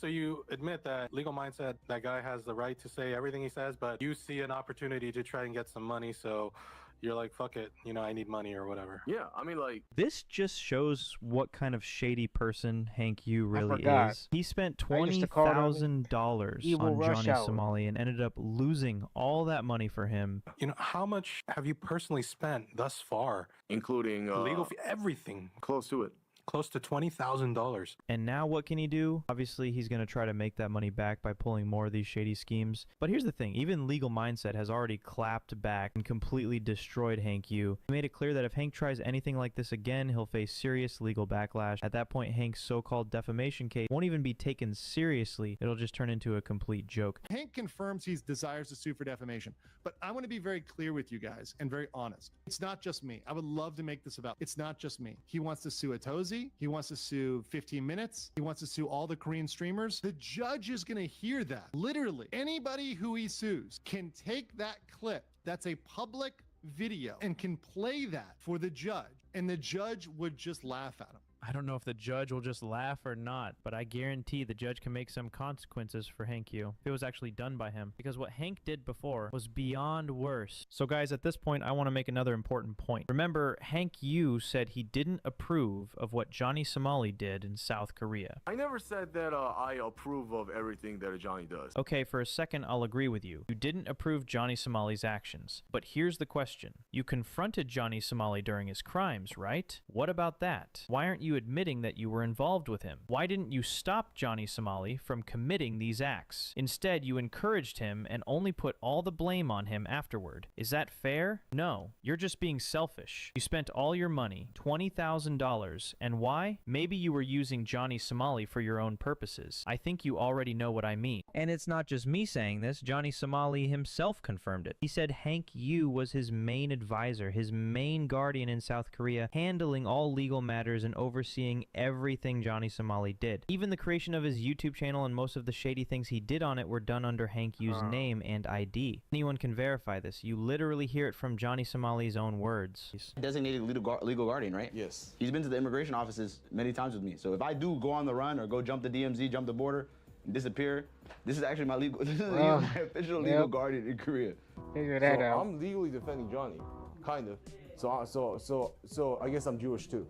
you admit that Legal Mindset, that guy has the right to say everything he says, but you see an opportunity to try and get some money, so you're like, fuck it, you know, I need money or whatever. Yeah, I mean, like... This just shows what kind of shady person Hank Yu really is. He spent $20,000 on Johnny Somali and ended up losing all that money for him. You know, how much have you personally spent thus far? Including... legal fee, everything. Close to it. Close to $20,000. And now what can he do? Obviously, he's going to try to make that money back by pulling more of these shady schemes. But here's the thing. Even Legal Mindset has already clapped back and completely destroyed Hank Yu. He made it clear that if Hank tries anything like this again, he'll face serious legal backlash. At that point, Hank's so-called defamation case won't even be taken seriously. It'll just turn into a complete joke. Hank confirms he desires to sue for defamation. But I want to be very clear with you guys and very honest. It's not just me. I would love to make this about. It's not just me. He wants to sue Atozi. He wants to sue 15 Minutes. He wants to sue all the Korean streamers. The judge is going to hear that. Literally, anybody who he sues can take that clip that's a public video and can play that for the judge, and the judge would just laugh at him. I don't know if the judge will just laugh or not, but I guarantee the judge can make some consequences for Hank Yu if it was actually done by him, because what Hank did before was beyond worse. So guys, at this point, I want to make another important point. Remember, Hank Yu said he didn't approve of what Johnny Somali did in South Korea. I never said that I approve of everything that Johnny does. Okay, for a second, I'll agree with you. You didn't approve Johnny Somali's actions. But here's the question. You confronted Johnny Somali during his crimes, right? What about that? Why aren't you admitting that you were involved with him? Why didn't you stop Johnny Somali from committing these acts? Instead, you encouraged him and only put all the blame on him afterward. Is that fair? No. You're just being selfish. You spent all your money, $20,000, and why? Maybe you were using Johnny Somali for your own purposes. I think you already know what I mean. And it's not just me saying this. Johnny Somali himself confirmed it. He said Hank Yu was his main advisor, his main guardian in South Korea, handling all legal matters and overseeing everything Johnny Somali did. Even the creation of his YouTube channel and most of the shady things he did on it were done under Hank Yu's name and ID. Anyone can verify this. You literally hear it from Johnny Somali's own words. Designated legal guardian, right? Yes. He's been to the immigration offices many times with me. So if I do go on the run or go jump the DMZ, jump the border, and disappear, this is actually my legal, this is my official legal guardian in Korea. Figure that out. I'm legally defending Johnny, kind of. So I guess I'm Jewish too.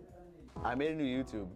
I made a new YouTube,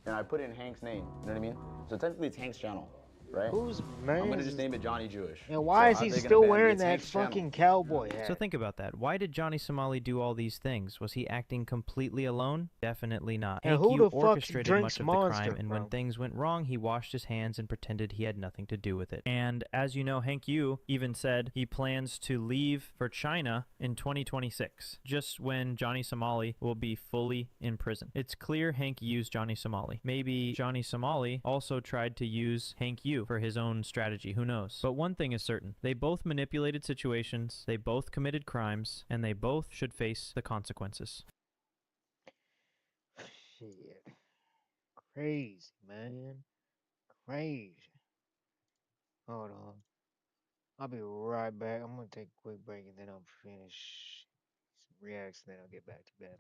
and I put in Hank's name, you know what I mean? So technically it's Hank's channel, right? Whose man? I'm gonna just name it Johnny Jewish. And why is he still wearing that fucking cowboy hat? So think about that. Why did Johnny Somali do all these things? Was he acting completely alone? Definitely not. And Hank who Yu the fuck orchestrated drinks much of Monster, the crime, and when things went wrong, he washed his hands and pretended he had nothing to do with it. And as you know, Hank Yu even said he plans to leave for China in 2026, just when Johnny Somali will be fully in prison. It's clear Hank used Johnny Somali. Maybe Johnny Somali also tried to use Hank Yu for his own strategy. Who knows? But one thing is certain. They both manipulated situations, they both committed crimes, and they both should face the consequences. Shit. Crazy, man. Crazy. Hold on. I'll be right back. I'm gonna take a quick break and then I'll finish some reacts and then I'll get back to Batman.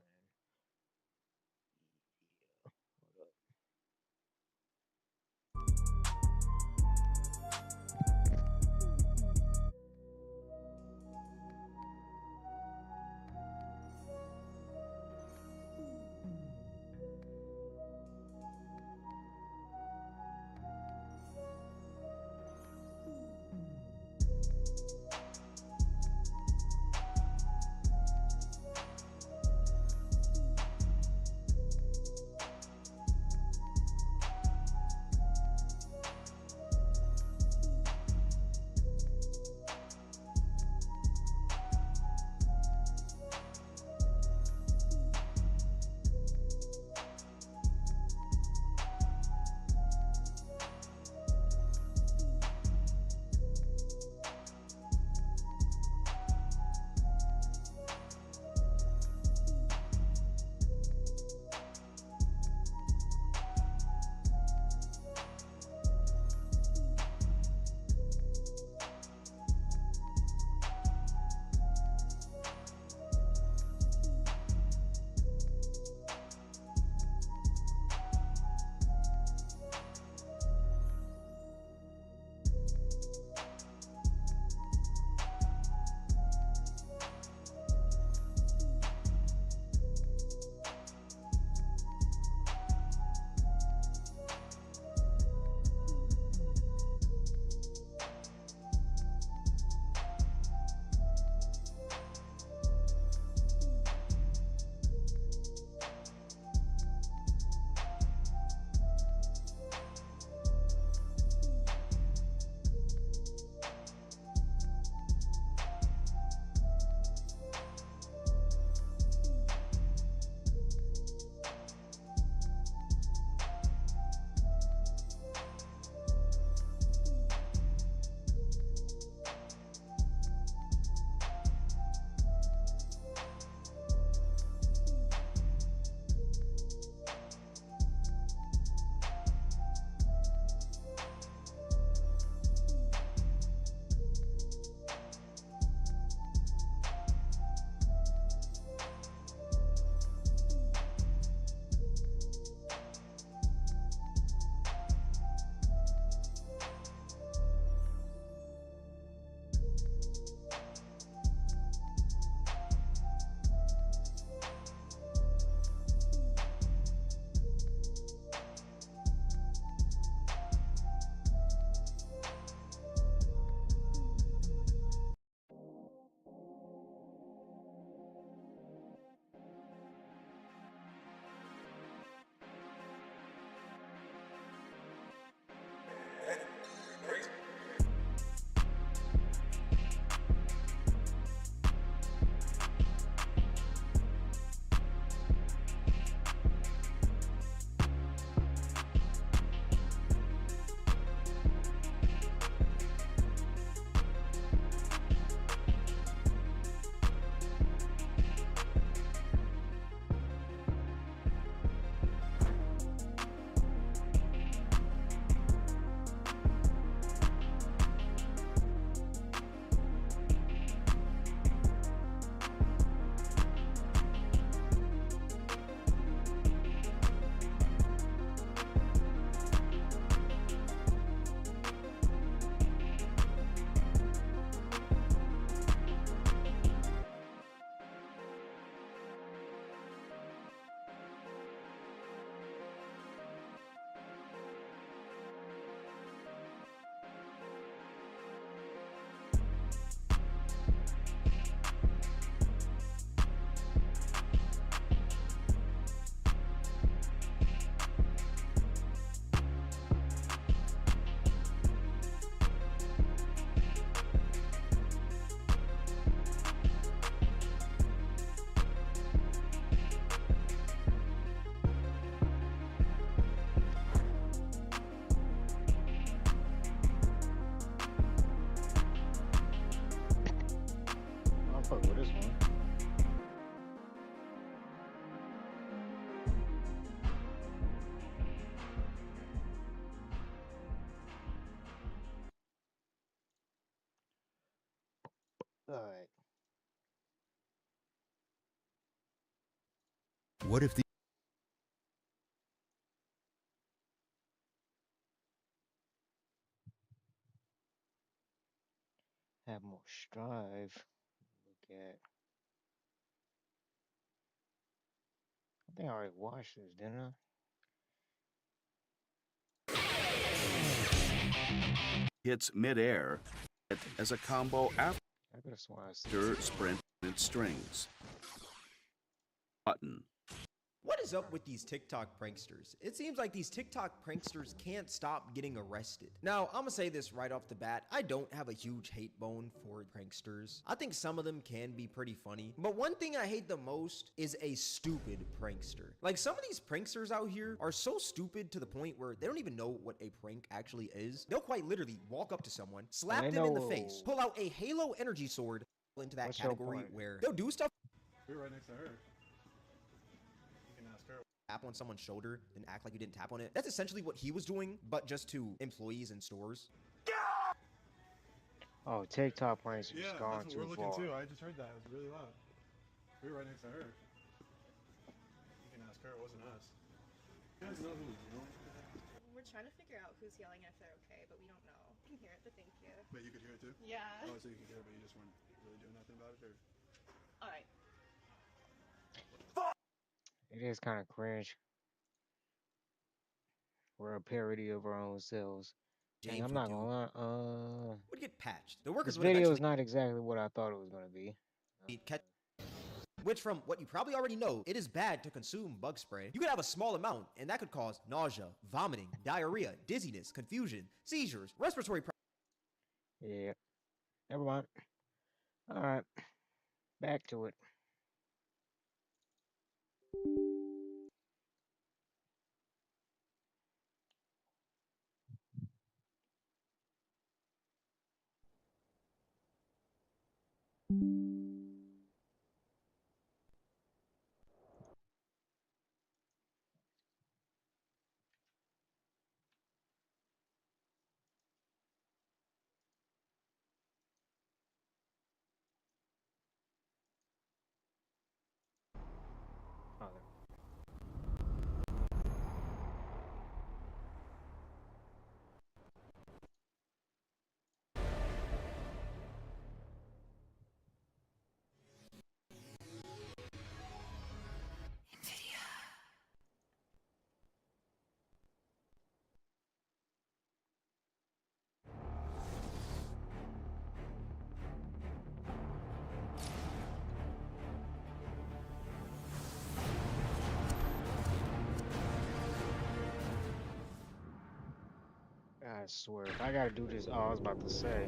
What if the Have more strive. Look at. I think I already watched this, didn't I? hits midair as a combo I could have sworn I seen after this. sprint and strings. Button. What is up with these TikTok pranksters? It seems like these TikTok pranksters can't stop getting arrested. Now, I'm gonna say this right off the bat. I don't have a huge hate bone for pranksters. I think some of them can be pretty funny. But one thing I hate the most is a stupid prankster. Like, some of these pranksters out here are so stupid to the point where they don't even know what a prank actually is. They'll quite literally walk up to someone, slap them in the face, pull out a Halo energy sword into that category where they'll do stuff. We're right next to her. Tap on someone's shoulder, then act like you didn't tap on it. That's essentially what he was doing, but just to employees in stores. Oh, TikTok pranks are Yeah, just gone that's too what we're looking far. too. I just heard that. It was really loud. We were right next to her. You can ask her. It wasn't us. You guys know who was yelling? We're trying to figure out who's yelling and if they're okay, but we don't know. I can hear it, but thank you. But you could hear it too? Yeah. Oh, so you could hear it, but you just weren't really doing nothing about it? Or? All right. It is kind of cringe. We're a parody of our own selves. Dang, James I'm not gonna lie. Would get patched. The workers This would video eventually is not exactly what I thought it was gonna be. Which, from what you probably already know, it is bad to consume bug spray. You could have a small amount, and that could cause nausea, vomiting, diarrhea, dizziness, confusion, seizures, respiratory problems. Yeah. Never mind. All right. Back to it. I swear, if I gotta do this, oh, I was about to say,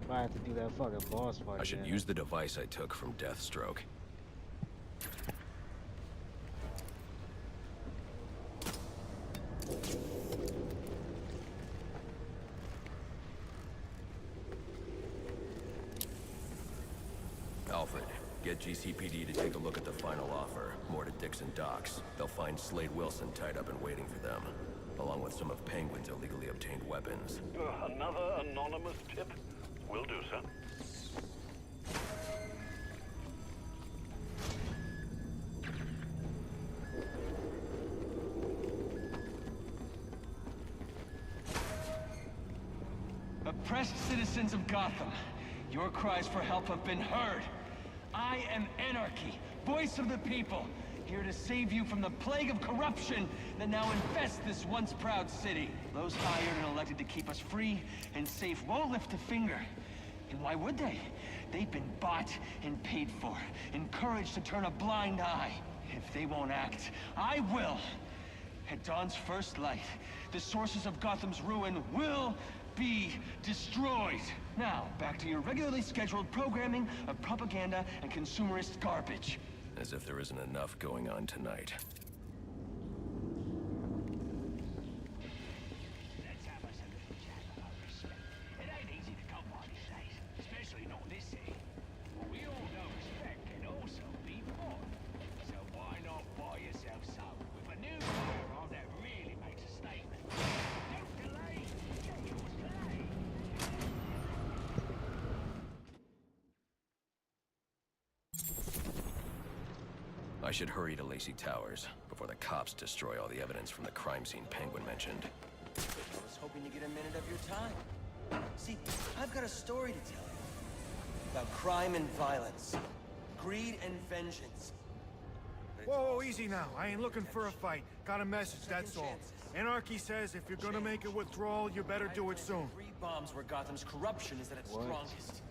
if I have to do that fucking boss fight I should again. use the device I took from Deathstroke. Alfred, get GCPD to take a look at the final offer. More to Dixon Docks. They'll find Slade Wilson tied up and waiting for them, along with some of Penguin's illegally obtained weapons. Another anonymous tip? Will do, sir. Oppressed citizens of Gotham, your cries for help have been heard. I am Anarchy, voice of the people, here to save you from the plague of corruption that now infests this once proud city. Those hired and elected to keep us free and safe won't lift a finger. And why would they? They've been bought and paid for, encouraged to turn a blind eye. If they won't act, I will. At dawn's first light, the sources of Gotham's ruin will be destroyed. Now, back to your regularly scheduled programming of propaganda and consumerist garbage. As if there isn't enough going on tonight. Let's have us a little chat about respect. It ain't easy to come by these days, especially not this city. But we all know respect can also be bought. So why not buy yourself some with a new firearm that really makes a statement? Don't delay, get yours today. I should hurry to Lacey Towers before the cops destroy all the evidence from the crime scene Penguin mentioned. I was hoping to get a minute of your time. See, I've got a story to tell you. About crime and violence. Greed and vengeance. Whoa, easy now. I ain't looking for a fight. Got a message, that's all. Anarchy says if you're gonna make a withdrawal, you better do it soon. 3 bombs where Gotham's corruption is at its strongest.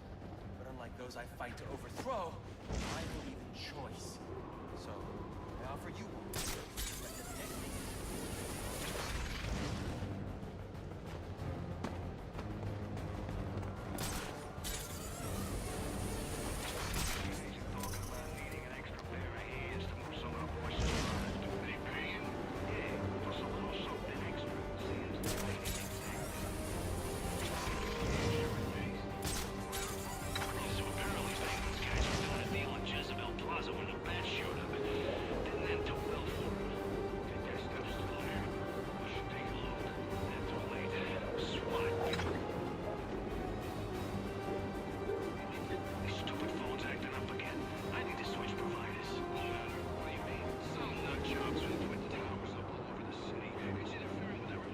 But unlike those I fight to overthrow, I believe in choice. So, I offer you one. Let the dead make it.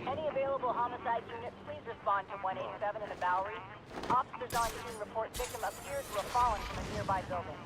Any available homicide units, please respond to 187 in the Bowery. Officers on scene report victim appears to have fallen from a nearby building.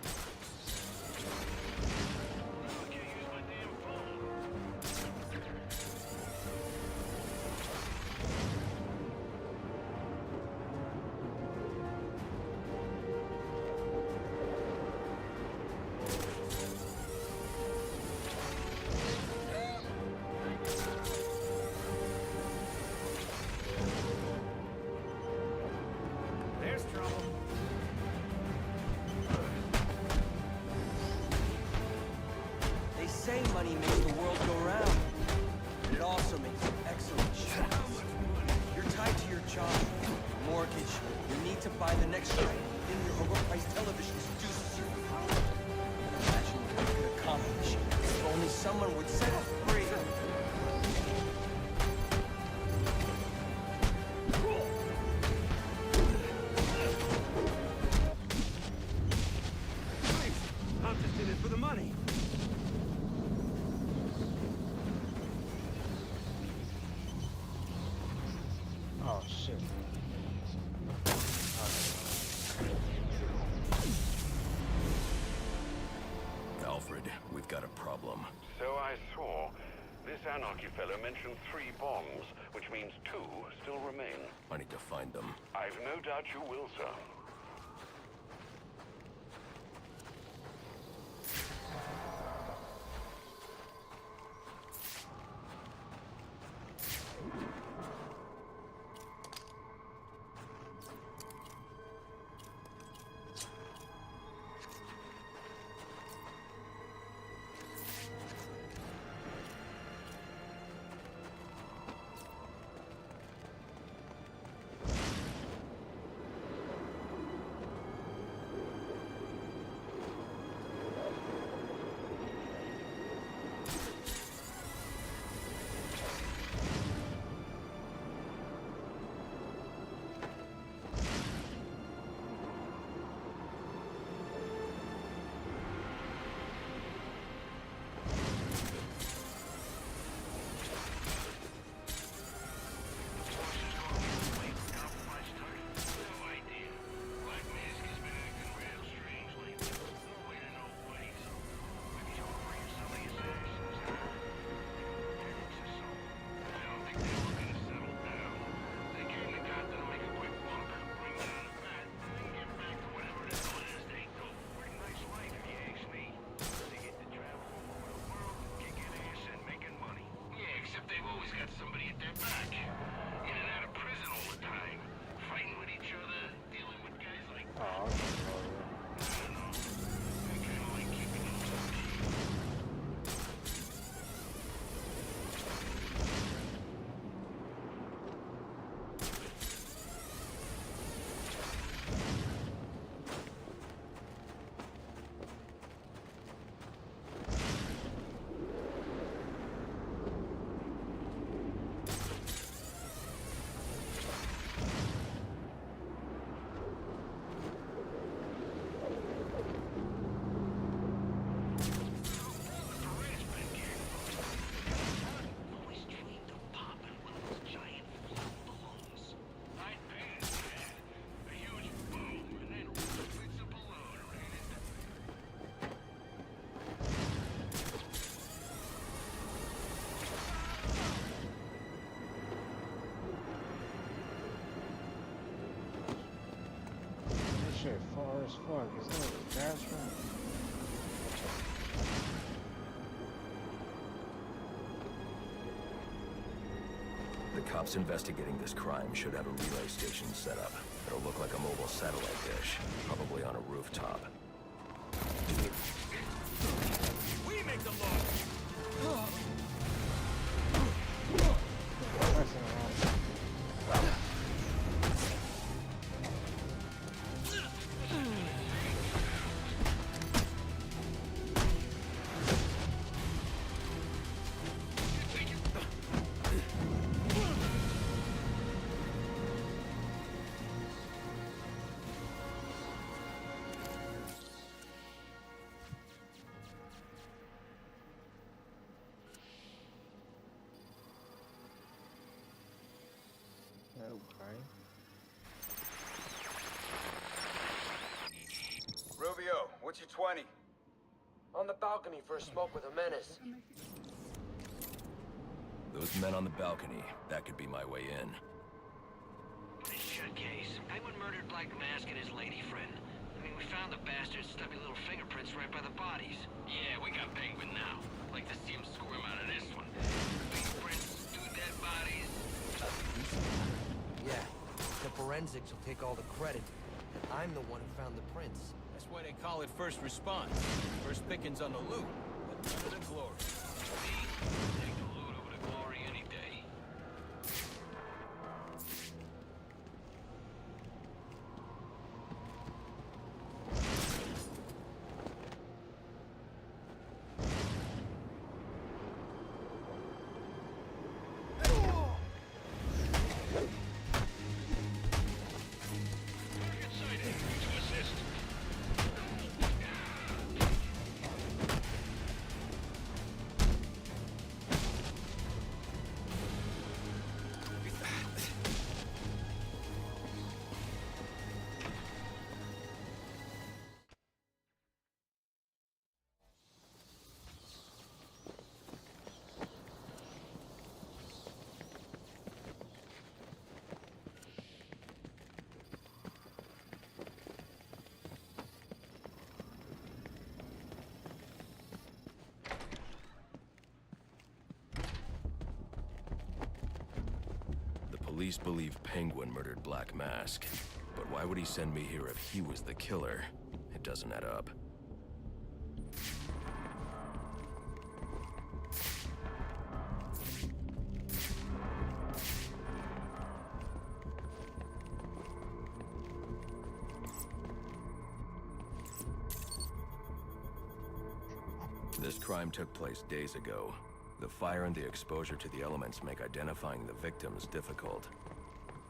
There's trouble. They say money makes the world go round. But it also makes an excellent choice. You're tied to your job, your mortgage, your need to buy the next train, and your overpriced television seduces you. Imagine what you could accomplish if only someone would set us free. I'm just in it for the money. Oh shit. Alfred, we've got a problem. So I saw. This anarchy fellow mentioned 3 bombs, which means 2 still remain. I need to find them. I've no doubt you will, sir. as fuck. Is that a bathroom? The cops investigating this crime should have a relay station set up. It'll look like a mobile satellite dish, probably on a rooftop. We make the law! Rubio, what's your 20? On the balcony for a smoke with a menace. Those men on the balcony, that could be my way in. Shut case. Penguin murdered Black Mask and his lady friend. I mean, we found the bastard's stubby little fingerprints right by the bodies. Yeah, we got Penguin now. Like to see him squirm out of this one. Fingerprints, 2 dead bodies. Yeah, the forensics will take all the credit. I'm the one who found the prints. That's why they call it first response. First pickings on the loot, but never the glory. Take the loot over the glory any day. Police believe Penguin murdered Black Mask, but why would he send me here if he was the killer? It doesn't add up. This crime took place days ago. The fire and the exposure to the elements make identifying the victims difficult.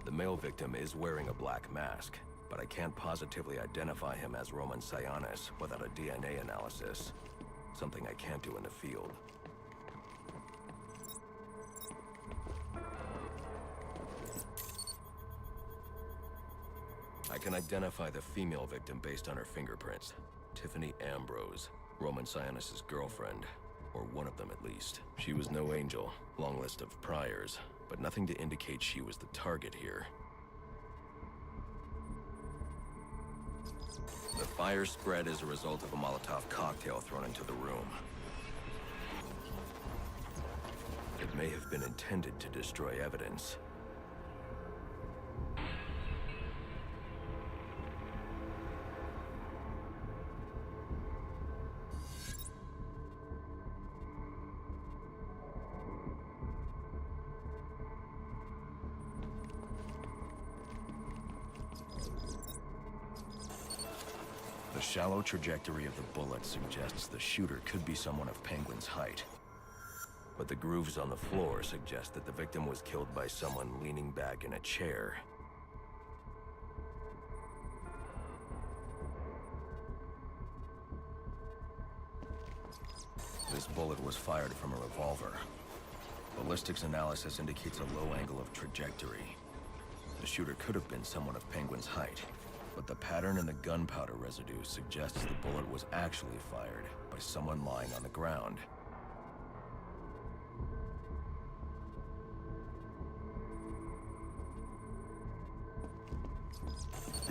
The male victim is wearing a black mask, but I can't positively identify him as Roman Sionis without a DNA analysis. Something I can't do in the field. I can identify the female victim based on her fingerprints. Tiffany Ambrose, Roman Sionis' girlfriend. Or one of them at least. She was no angel, long list of priors, but nothing to indicate she was the target here. The fire spread as a result of a Molotov cocktail thrown into the room. It may have been intended to destroy evidence. The shallow trajectory of the bullet suggests the shooter could be someone of Penguin's height. But the grooves on the floor suggest that the victim was killed by someone leaning back in a chair. This bullet was fired from a revolver. Ballistics analysis indicates a low angle of trajectory. The shooter could have been someone of Penguin's height. But the pattern in the gunpowder residue suggests the bullet was actually fired by someone lying on the ground.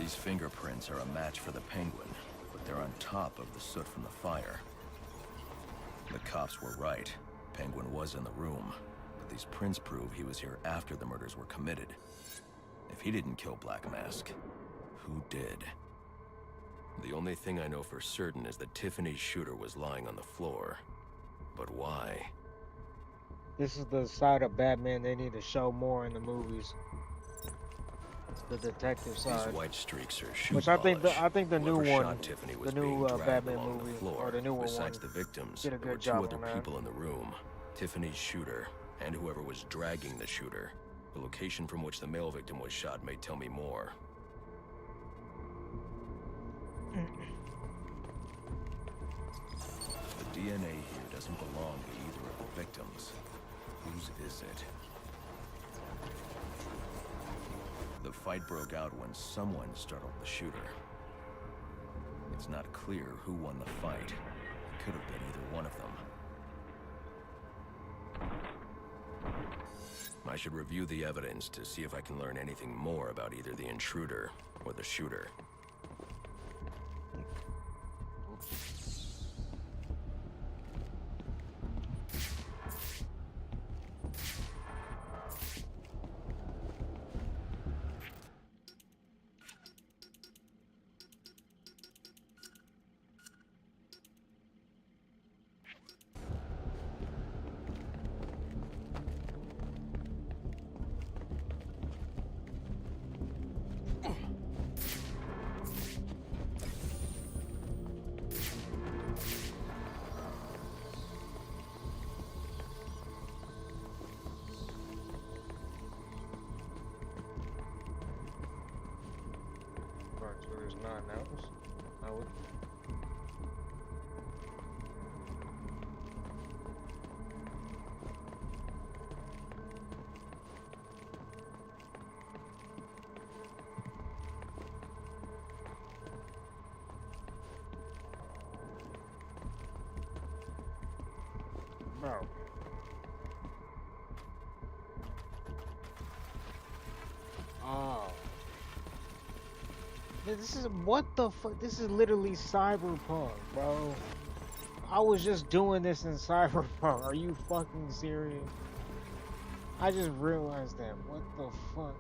These fingerprints are a match for the Penguin, but they're on top of the soot from the fire. The cops were right. Penguin was in the room, but these prints prove he was here after the murders were committed. If he didn't kill Black Mask, who did? The only thing I know for certain is that Tiffany's shooter was lying on the floor. But why? This is the side of Batman they need to show more in the movies. The detective side. These white streaks are shoe Which I think the new Whoever one, shot Tiffany was the new being dragged Batman along movie, the floor. or the newer Besides one, the victims, did a there were good two job other on that. people in the room. Tiffany's shooter, and whoever was dragging the shooter. The location from which the male victim was shot may tell me more. The DNA here doesn't belong to either of the victims. Whose is it? The fight broke out when someone startled the shooter. It's not clear who won the fight. It could have been either one of them. I should review the evidence to see if I can learn anything more about either the intruder or the shooter. So there's 9 apples. I would. Bro. Oh. This is what the fuck? This is literally cyberpunk, bro. I was just doing this in cyberpunk. Are you fucking serious? I just realized that. What the fuck?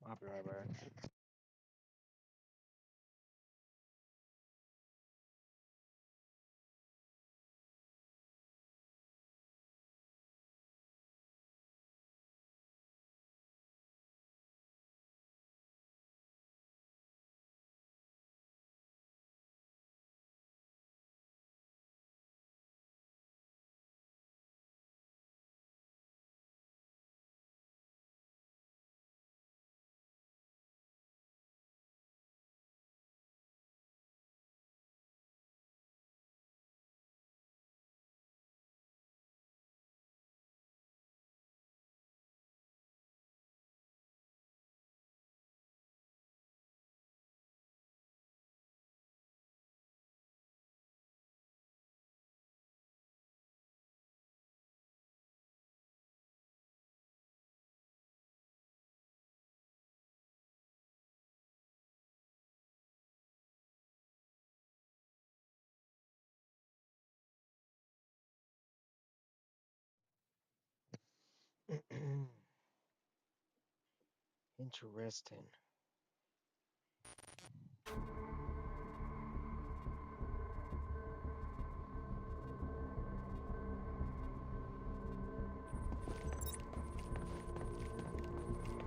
I'll be right back. Interesting.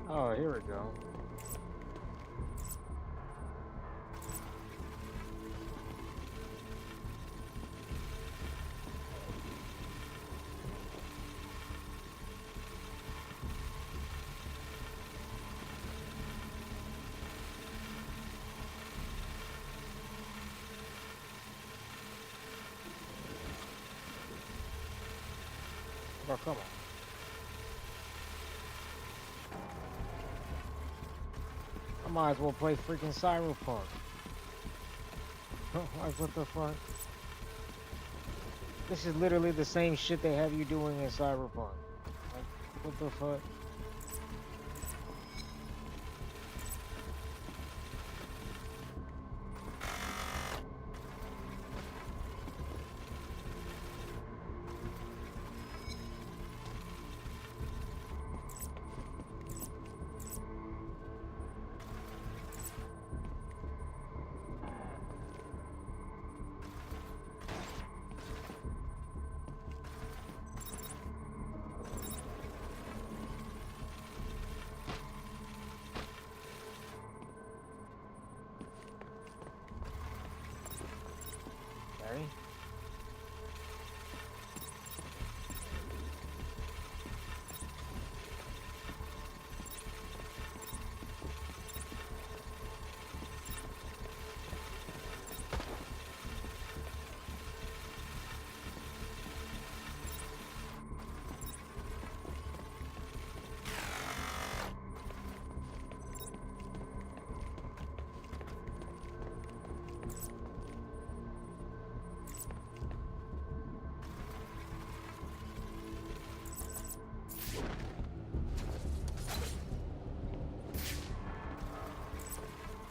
Oh, here we go. Bro, come on. I might as well play freaking Cyberpunk. Like, what the fuck? This is literally the same shit they have you doing in Cyberpunk. Like, what the fuck? Okay.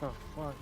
The fuck?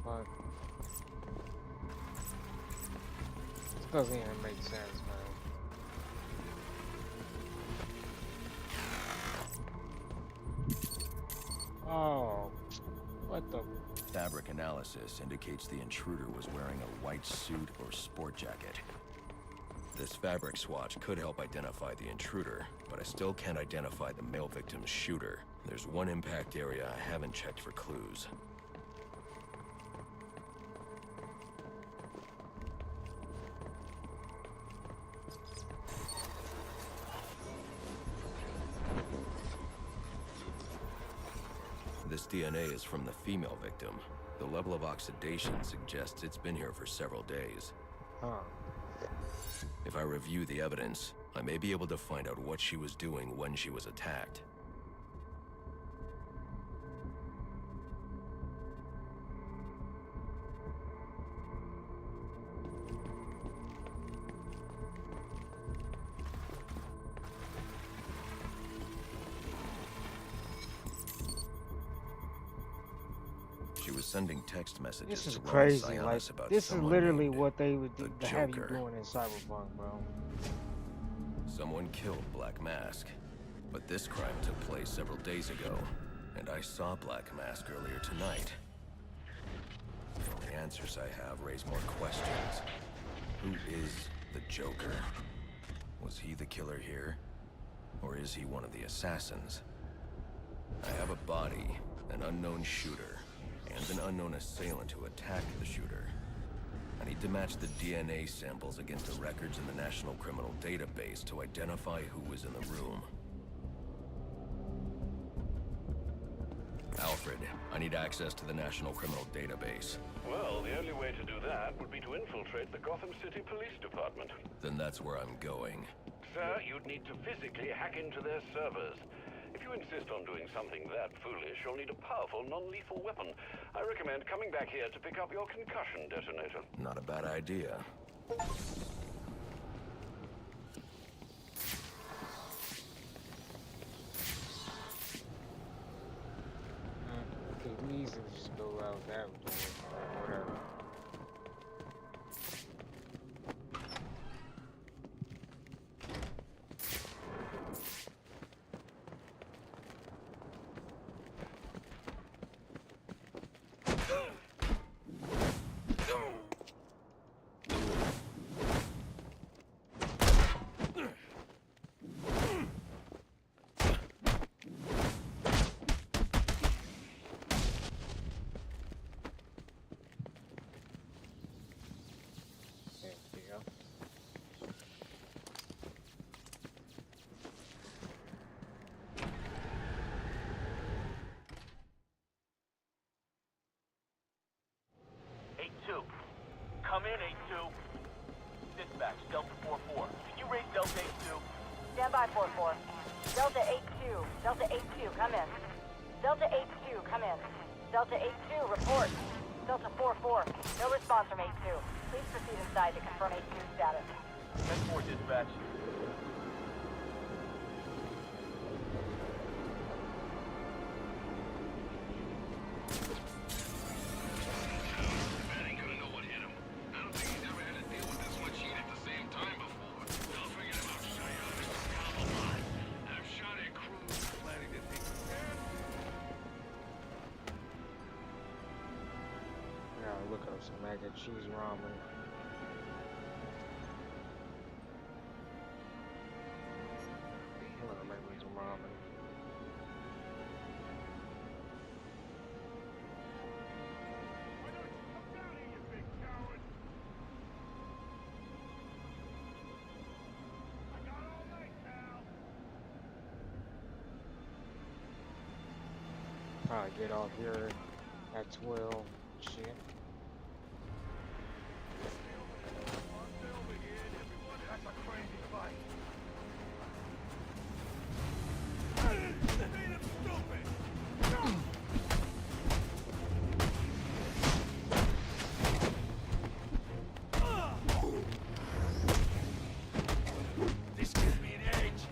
Fuck. This doesn't even make sense, man. Oh, what the? Fabric analysis indicates the intruder was wearing a white suit or sport jacket. This fabric swatch could help identify the intruder, but I still can't identify the male victim's shooter. There's one impact area I haven't checked for clues. This DNA is from the female victim. The level of oxidation suggests it's been here for several days. Huh. If I review the evidence, I may be able to find out what she was doing when she was attacked. She was sending text messages This is to crazy. Ron Like, Sionis about this is someone literally named what they would the to have you Joker. doing in Cyberpunk, bro. Someone killed Black Mask, but this crime took place several days ago, and I saw Black Mask earlier tonight. The only answers I have raise more questions. Who is the Joker? Was he the killer here? Or is he one of the assassins? I have a body, an unknown shooter, and an unknown assailant who attacked the shooter. I need to match the DNA samples against the records in the National Criminal Database to identify who was in the room. Alfred, I need access to the National Criminal Database. Well, the only way to do that would be to infiltrate the Gotham City Police Department. Then that's where I'm going. Sir, you'd need to physically hack into their servers. If you insist on doing something that foolish, you'll need a powerful, non-lethal weapon. I recommend coming back here to pick up your concussion detonator. Not a bad idea. Okay, we easily just go out that door or whatever. in, 8-2. Dispatch, Delta 4-4. Can you raise Delta 8-2? Stand by, 4-4. Delta 8-2. Delta 8-2, come in. Delta 8-2, come in. Delta 8-2, report. Delta 4-4, no response from 8-2. Please proceed inside to confirm 8-2 status. 10-4, dispatch. Look up some mac and cheese ramen. I'm gonna make me some ramen. Probably get off here at 12. Shit. This gives me an edge.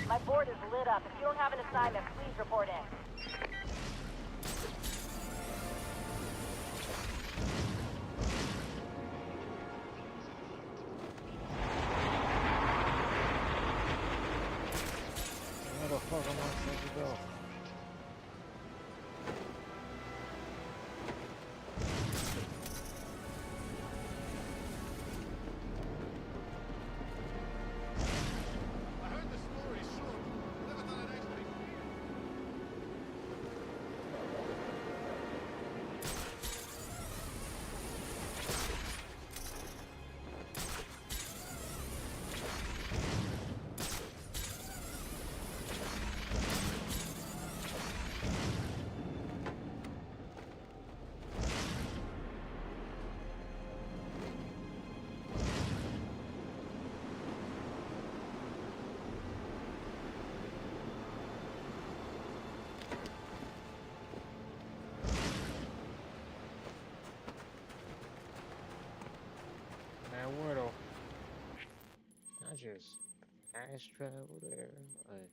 My board is lit up. If you don't have an assignment, please report in. Where the fuck am I supposed to go? Wordle. I just fast travel there. Like,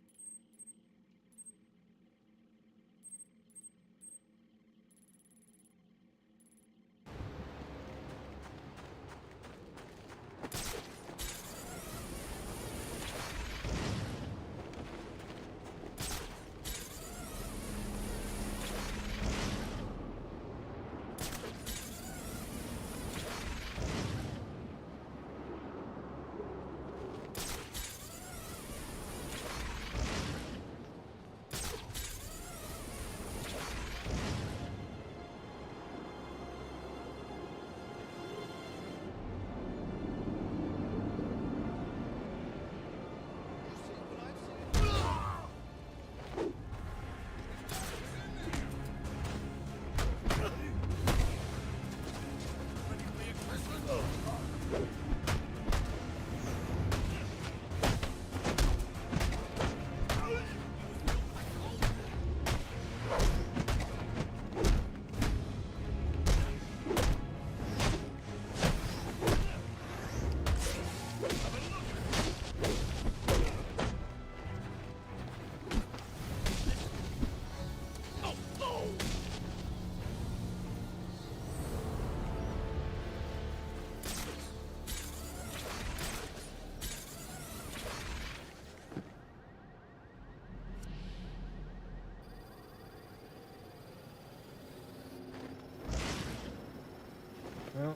Well,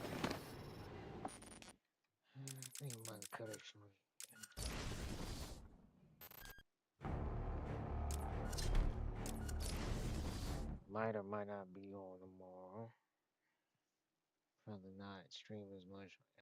I think I'm about to cut it short. Might or might not be on tomorrow. Probably not stream as much